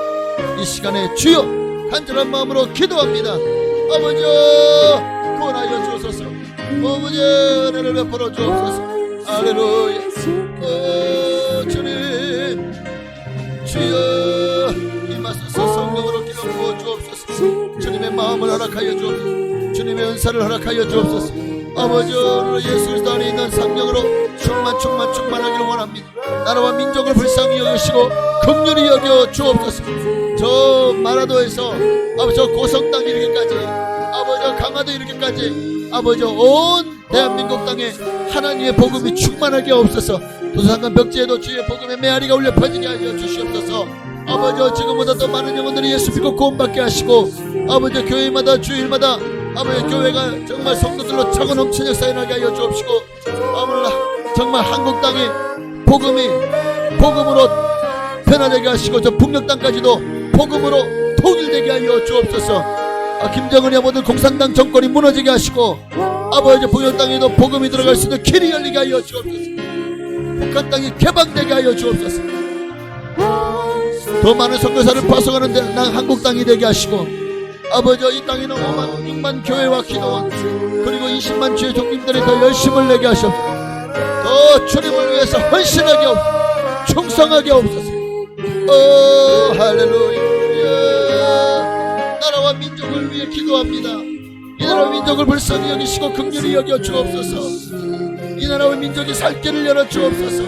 이 시간에 주여 간절한 마음으로 기도합니다. 아버지 구원하여 주옵소서. 아버지 은혜를 베풀어 주옵소서. 할렐루야. 주님 주여 임하소서. 성령으로 기름 부어 주옵소서. 주님의 마음을 허락하여 주옵소서. 주님의 은사를 허락하여 주옵소서. 아버지 예수 그리스도 안에 있는 성령으로 충만하기를 원합니다. 나라와 민족을 불쌍히 여기시고 긍휼히 여겨 주옵소서. 저 마라도에서 아버지 고성 땅 이르기까지, 아버지 강화도 이르기까지, 아버지 온 대한민국 땅에 하나님의 복음이 충만하게 없어서 도서상관 벽지에도 주의 복음의 메아리가 울려 퍼지게 하여 주시옵소서. 아버지 지금보다 더 많은 영혼들이 예수 믿고 구원받게 하시고, 아버지 교회마다 주일마다 아버지 교회가 정말 성도들로 차고 넘치는 역사 일어나게 하여 주옵시고, 아버지 정말 한국 땅에 복음으로 변화되게 하시고, 저 북녘 땅까지도 복음으로 통일되게 하여 주옵소서. 김정은이 모든 공산당 정권이 무너지게 하시고, 아버지 북녘 땅에도 복음이 들어갈 수 있는 길이 열리게 하여 주옵소서. 북한 땅이 개방되게 하여 주옵소서. 더 많은 선교사를 파송하는 한국 땅이 되게 하시고, 아버지 이 땅에는 5만 6만 교회와 기도원 그리고 20만 주의 종님들이 더 열심을 내게 하시옵소서. 더 주님을 위해서 헌신하게 없소서. 충성하게 없소서. 할렐루야. 나라와 민족을 위해 기도합니다. 이 나라와 민족을 불쌍히 여기시고 긍휼히 여겨 주옵소서. 이 나라와 민족이 살 길을 열어 주옵소서.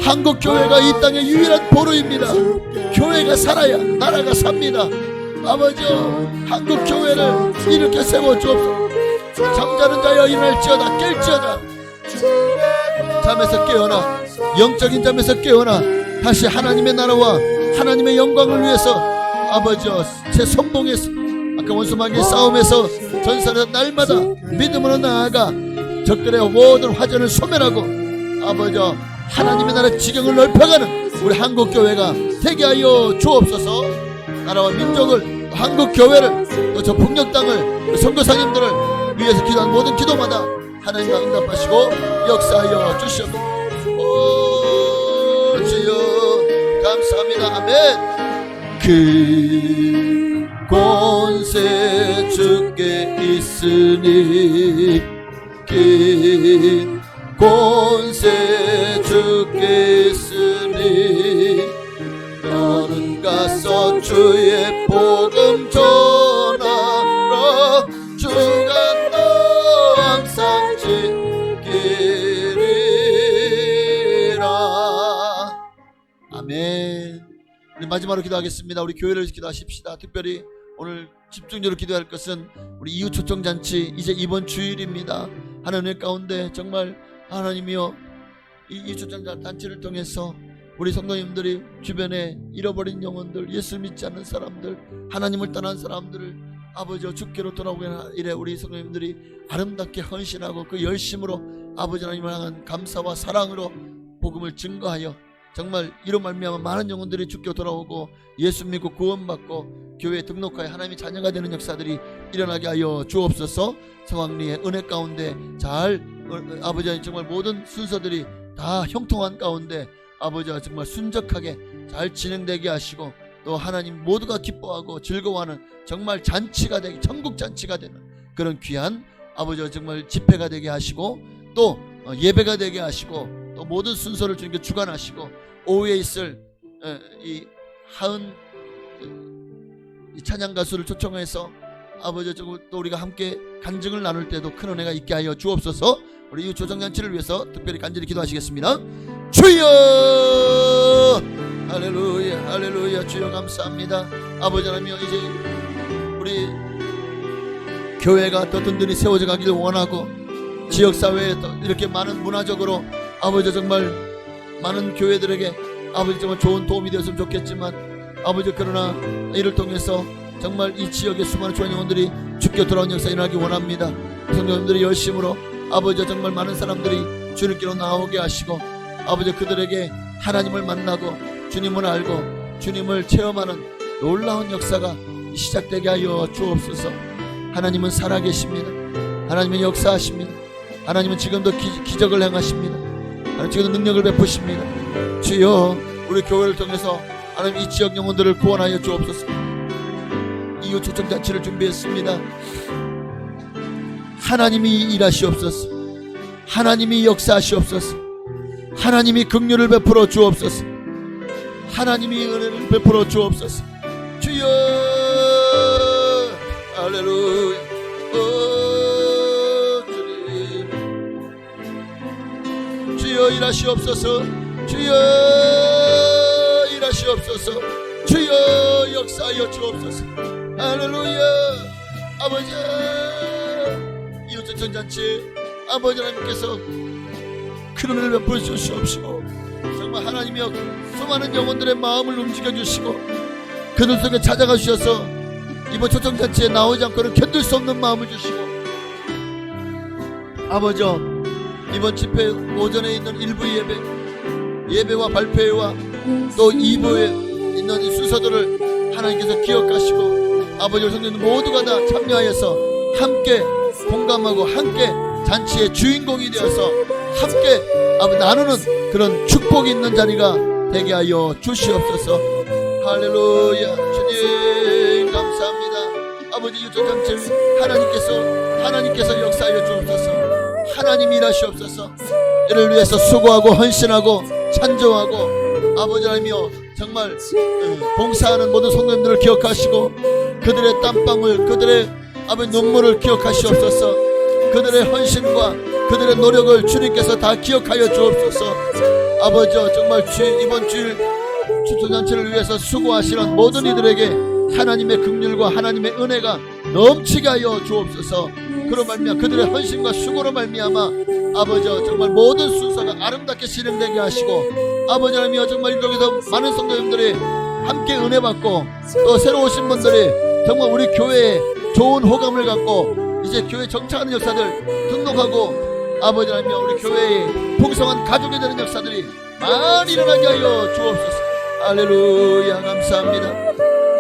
한국 교회가 이 땅의 유일한 보루입니다. 교회가 살아야 나라가 삽니다. 아버지 한국 교회를 이렇게 세워 주옵소서. 잠자는 자여 일어날지어다. 깰지어다. 잠에서 깨어나, 영적인 잠에서 깨어나 다시 하나님의 나라와 하나님의 영광을 위해서 아버지 제 선봉에서 아까 원수마귀의 싸움에서 전선에서 날마다 믿음으로 나아가 적들의 모든 화전을 소멸하고 아버지 하나님의 나라 지경을 넓혀가는 우리 한국교회가 되게 하여 주옵소서. 나라와 민족을, 한국교회를, 또 저 북녘 땅을, 선교사님들을 위해서 기도한 모든 기도마다 하나님과 응답하시고 역사하여 주시옵소서. 오 주여 감사합니다. 아멘. 그 권세 주께 있으니, 그 권세 주께 있으니, 너는 가서 주의 복음 전하라. 주가 너 항상 지키리라. 아멘. 우리 마지막으로 기도하겠습니다. 우리 교회를 기도하십시다. 특별히 오늘 집중적으로 기도할 것은 우리 이웃 초청잔치 이제 이번 주일입니다. 하나님 가운데 정말 하나님이여 이 이웃 초청잔치를 통해서 우리 성도님들이 주변에 잃어버린 영혼들, 예수 믿지 않는 사람들, 하나님을 떠난 사람들을 아버지 주께로 돌아오는 일에 우리 성도님들이 아름답게 헌신하고 그 열심으로 아버지 하나님을 향한 감사와 사랑으로 복음을 증거하여 정말 이로 말미암아 많은 영혼들이 주께 돌아오고 예수 믿고 구원받고 교회에 등록하여 하나님의 자녀가 되는 역사들이 일어나게 하여 주옵소서. 성황리의 은혜 가운데 잘 아버지 정말 모든 순서들이 다 형통한 가운데 아버지와 정말 순적하게 잘 진행되게 하시고, 또 하나님 모두가 기뻐하고 즐거워하는 정말 잔치가 되게, 천국 잔치가 되는 그런 귀한 아버지와 정말 집회가 되게 하시고, 또 예배가 되게 하시고, 또 모든 순서를 주님께 주관하시고, 오후에 있을 이 하은 이 찬양 가수를 초청해서 아버지 또 우리가 함께 간증을 나눌 때도 큰 은혜가 있게 하여 주옵소서. 우리 이 조정잔치를 위해서 특별히 간절히 기도하시겠습니다. 주여 할렐루야 할렐루야. 주여 감사합니다. 아버지 하나님, 이제 우리 교회가 더 든든히 세워져 가기를 원하고, 지역사회에 또 이렇게 많은 문화적으로 아버지 정말 많은 교회들에게 아버지 정말 좋은 도움이 되었으면 좋겠지만, 아버지 그러나 이를 통해서 정말 이 지역의 수많은 주한 영혼들이 주께 돌아온 역사 일어나기 원합니다. 성도님들이 열심으로 아버지 정말 많은 사람들이 주님께로 나오게 하시고, 아버지 그들에게 하나님을 만나고 주님을 알고 주님을 체험하는 놀라운 역사가 시작되게 하여 주옵소서. 하나님은 살아계십니다. 하나님은 역사하십니다. 하나님은 지금도 기적을 행하십니다. 하나님 지금도 능력을 베푸십니다. 주여 우리 교회를 통해서 하나님 이 지역 영혼들을 구원하여 주옵소서. 이후 초청잔치를 준비했습니다. 하나님이 일하시옵소서. 하나님이 역사하시옵소서. 하나님이 긍휼을 베풀어 주옵소서. 하나님이 은혜를 베풀어 주옵소서. 주여 할렐루야. 주님 주여 일하시옵소서. 주여 일하시옵소서. 주여 역사하여 주옵소서. 할렐루야. 아버지 이웃 전잔치 아버지 하나님께서 큰 은혜를 베풀어 주시옵시고, 정말 하나님이여 수많은 영혼들의 마음을 움직여 주시고 그들 속에 찾아가 주셔서 이번 초청잔치에 나오지 않고는 견딜 수 없는 마음을 주시고, 아버지 이번 집회 오전에 있는 일부 예배와 발표회와 또 2부에 있는 이 순서들을 하나님께서 기억하시고, 아버지 성도들 모두가 다 참여하여서 함께 공감하고 함께 잔치의 주인공이 되어서 함께 나누는 그런 축복이 있는 자리가 되게 하여 주시옵소서. 할렐루야. 주님 감사합니다. 아버지 유전장치 하나님께서 역사하여 주옵소서. 하나님 일하시옵소서. 이를 위해서 수고하고 헌신하고 찬조하고 아버지 하나님이여 정말 봉사하는 모든 성도님들을 기억하시고 그들의 땀방울 그들의 아버지 눈물을 기억하시옵소서. 그들의 헌신과 그들의 노력을 주님께서 다 기억하여 주옵소서. 아버지 정말 이번 주일 추수잔치를 위해서 수고하시는 모든 이들에게 하나님의 긍휼과 하나님의 은혜가 넘치게 하여 주옵소서. 그로 말미암아 그들의 헌신과 수고로 말미암아 아버지 정말 모든 순서가 아름답게 진행되게 하시고, 아버지 하나님이여 정말 이렇게서 많은 성도님들이 함께 은혜 받고 또 새로 오신 분들이 정말 우리 교회에 좋은 호감을 갖고 이제 교회 정착하는 역사들 등록하고, 아버지 하나님이여 우리 교회에 풍성한 가족이 되는 역사들이 많이 일어나게 하여 주옵소서. 할렐루야. 감사합니다.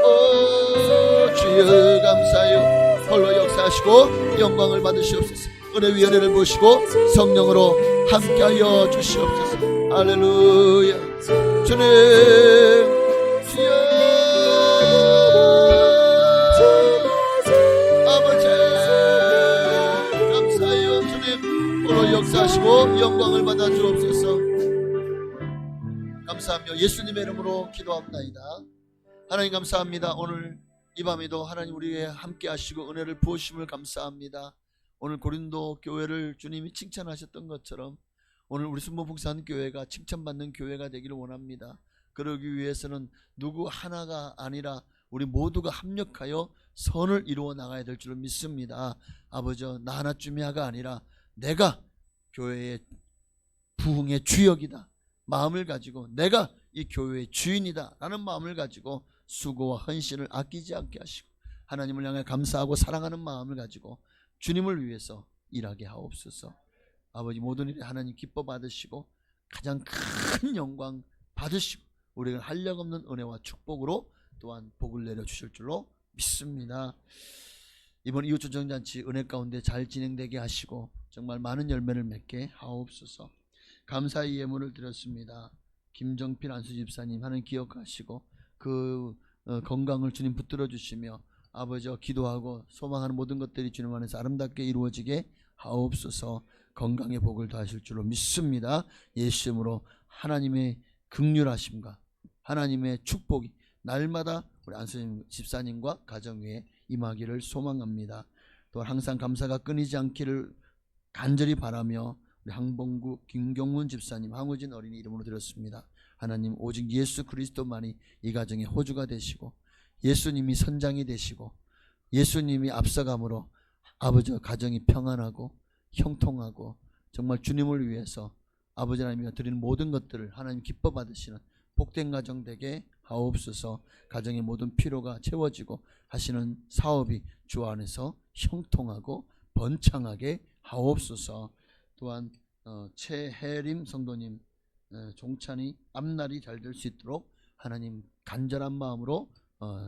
오 주여 감사해요. 홀로 역사하시고 영광을 받으시옵소서. 은혜 위 은혜를 보시고 성령으로 함께하여 주시옵소서. 할렐루야. 주님 주여 아버지 감사해요. 주님 홀로 역사하시고 영광을 받아 주옵소서. 감사하며 예수님의 이름으로 기도합나이다. 하나님 감사합니다. 오늘 이 밤에도 하나님 우리에 함께 하시고 은혜를 부으심을 감사합니다. 오늘 고린도 교회를 주님이 칭찬하셨던 것처럼 오늘 우리 순복음산 교회가 칭찬받는 교회가 되기를 원합니다. 그러기 위해서는 누구 하나가 아니라 우리 모두가 합력하여 선을 이루어 나가야 될 줄을 믿습니다. 아버지 나 하나쯤이야가 아니라 내가 교회의 부흥의 주역이다 마음을 가지고, 내가 이 교회의 주인이다 라는 마음을 가지고 수고와 헌신을 아끼지 않게 하시고 하나님을 향해 감사하고 사랑하는 마음을 가지고 주님을 위해서 일하게 하옵소서. 아버지 모든 일에 하나님 기뻐 받으시고 가장 큰 영광 받으시고 우리가 한량없는 은혜와 축복으로 또한 복을 내려주실 줄로 믿습니다. 이번 이웃조정잔치 은혜 가운데 잘 진행되게 하시고 정말 많은 열매를 맺게 하옵소서. 감사의 예물을 드렸습니다. 김정필 안수 집사님 하나님 기억하시고 그 건강을 주님 붙들어 주시며 아버지 기도하고 소망하는 모든 것들이 주님 안에서 아름답게 이루어지게 하옵소서. 건강의 복을 더하실 줄로 믿습니다. 예수 이름으로 하나님의 긍휼하심과 하나님의 축복이 날마다 우리 안수 집사님과 가정 위에 임하기를 소망합니다. 또 항상 감사가 끊이지 않기를 간절히 바라며 우리 항봉구 김경문 집사님, 황우진 어린이 이름으로 드렸습니다. 하나님, 오직 예수 그리스도만이 이 가정의 호주가 되시고 예수님이 선장이 되시고 예수님이 앞서감으로 아버지 가정이 평안하고 형통하고 정말 주님을 위해서 아버지 하나님이 드리는 모든 것들을 하나님 기뻐 받으시는 복된 가정 되게 하옵소서. 가정의 모든 필요가 채워지고 하시는 사업이 주 안에서 형통하고 번창하게 하옵소서. 또한 최혜림 성도님 종찬이 앞날이 잘 될 수 있도록 하나님 간절한 마음으로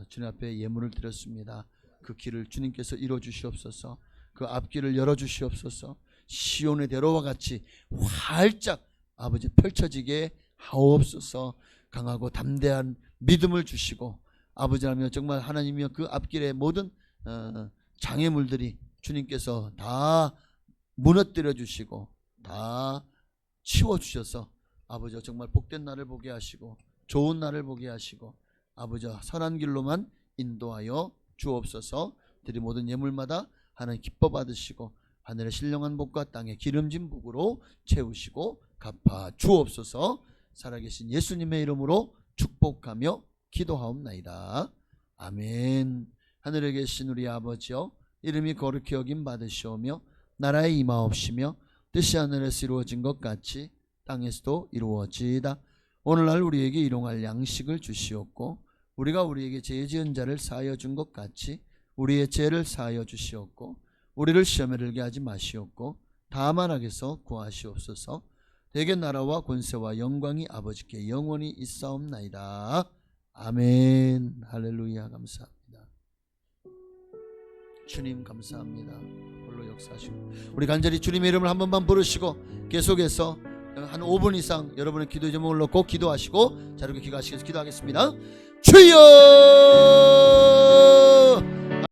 주님 앞에 예물을 드렸습니다. 그 길을 주님께서 이루어 주시옵소서. 그 앞길을 열어 주시옵소서. 시온의 대로와 같이 활짝 아버지 펼쳐지게 하옵소서. 강하고 담대한 믿음을 주시고 아버지 하나님 정말 하나님이여 그 앞길의 모든 장애물들이 주님께서 다 무너뜨려 주시고 다 치워 주셔서 아버지 정말 복된 날을 보게 하시고 좋은 날을 보게 하시고 아버지 선한 길로만 인도하여 주옵소서. 드린 모든 예물마다 하나님 기뻐 받으시고 하늘의 신령한 복과 땅의 기름진 복으로 채우시고 갚아 주옵소서. 살아계신 예수님의 이름으로 축복하며 기도하옵나이다. 아멘. 하늘에 계신 우리 아버지여, 이름이 거룩히 여김 받으시오며 나라에 임하옵시며 뜻이 하늘에서 이루어진 것 같이 땅에서도 이루어지이다. 오늘날 우리에게 일용할 양식을 주시옵고 우리가 우리에게 죄 지은 자를 사하여 준 것 같이 우리의 죄를 사하여 주시옵고 우리를 시험에 들게 하지 마시옵고 다만 악에서 구하시옵소서. 대개 나라와 권세와 영광이 아버지께 영원히 있사옵나이다. 아멘. 할렐루야. 감사합니다. 주님 감사합니다. 홀로 역사하시고 우리 간절히 주님의 이름을 한 번만 부르시고 계속해서 한 5분 이상 여러분의 기도 제목을 놓고 기도하시고 자유롭게 기도하시겠습니다. 주여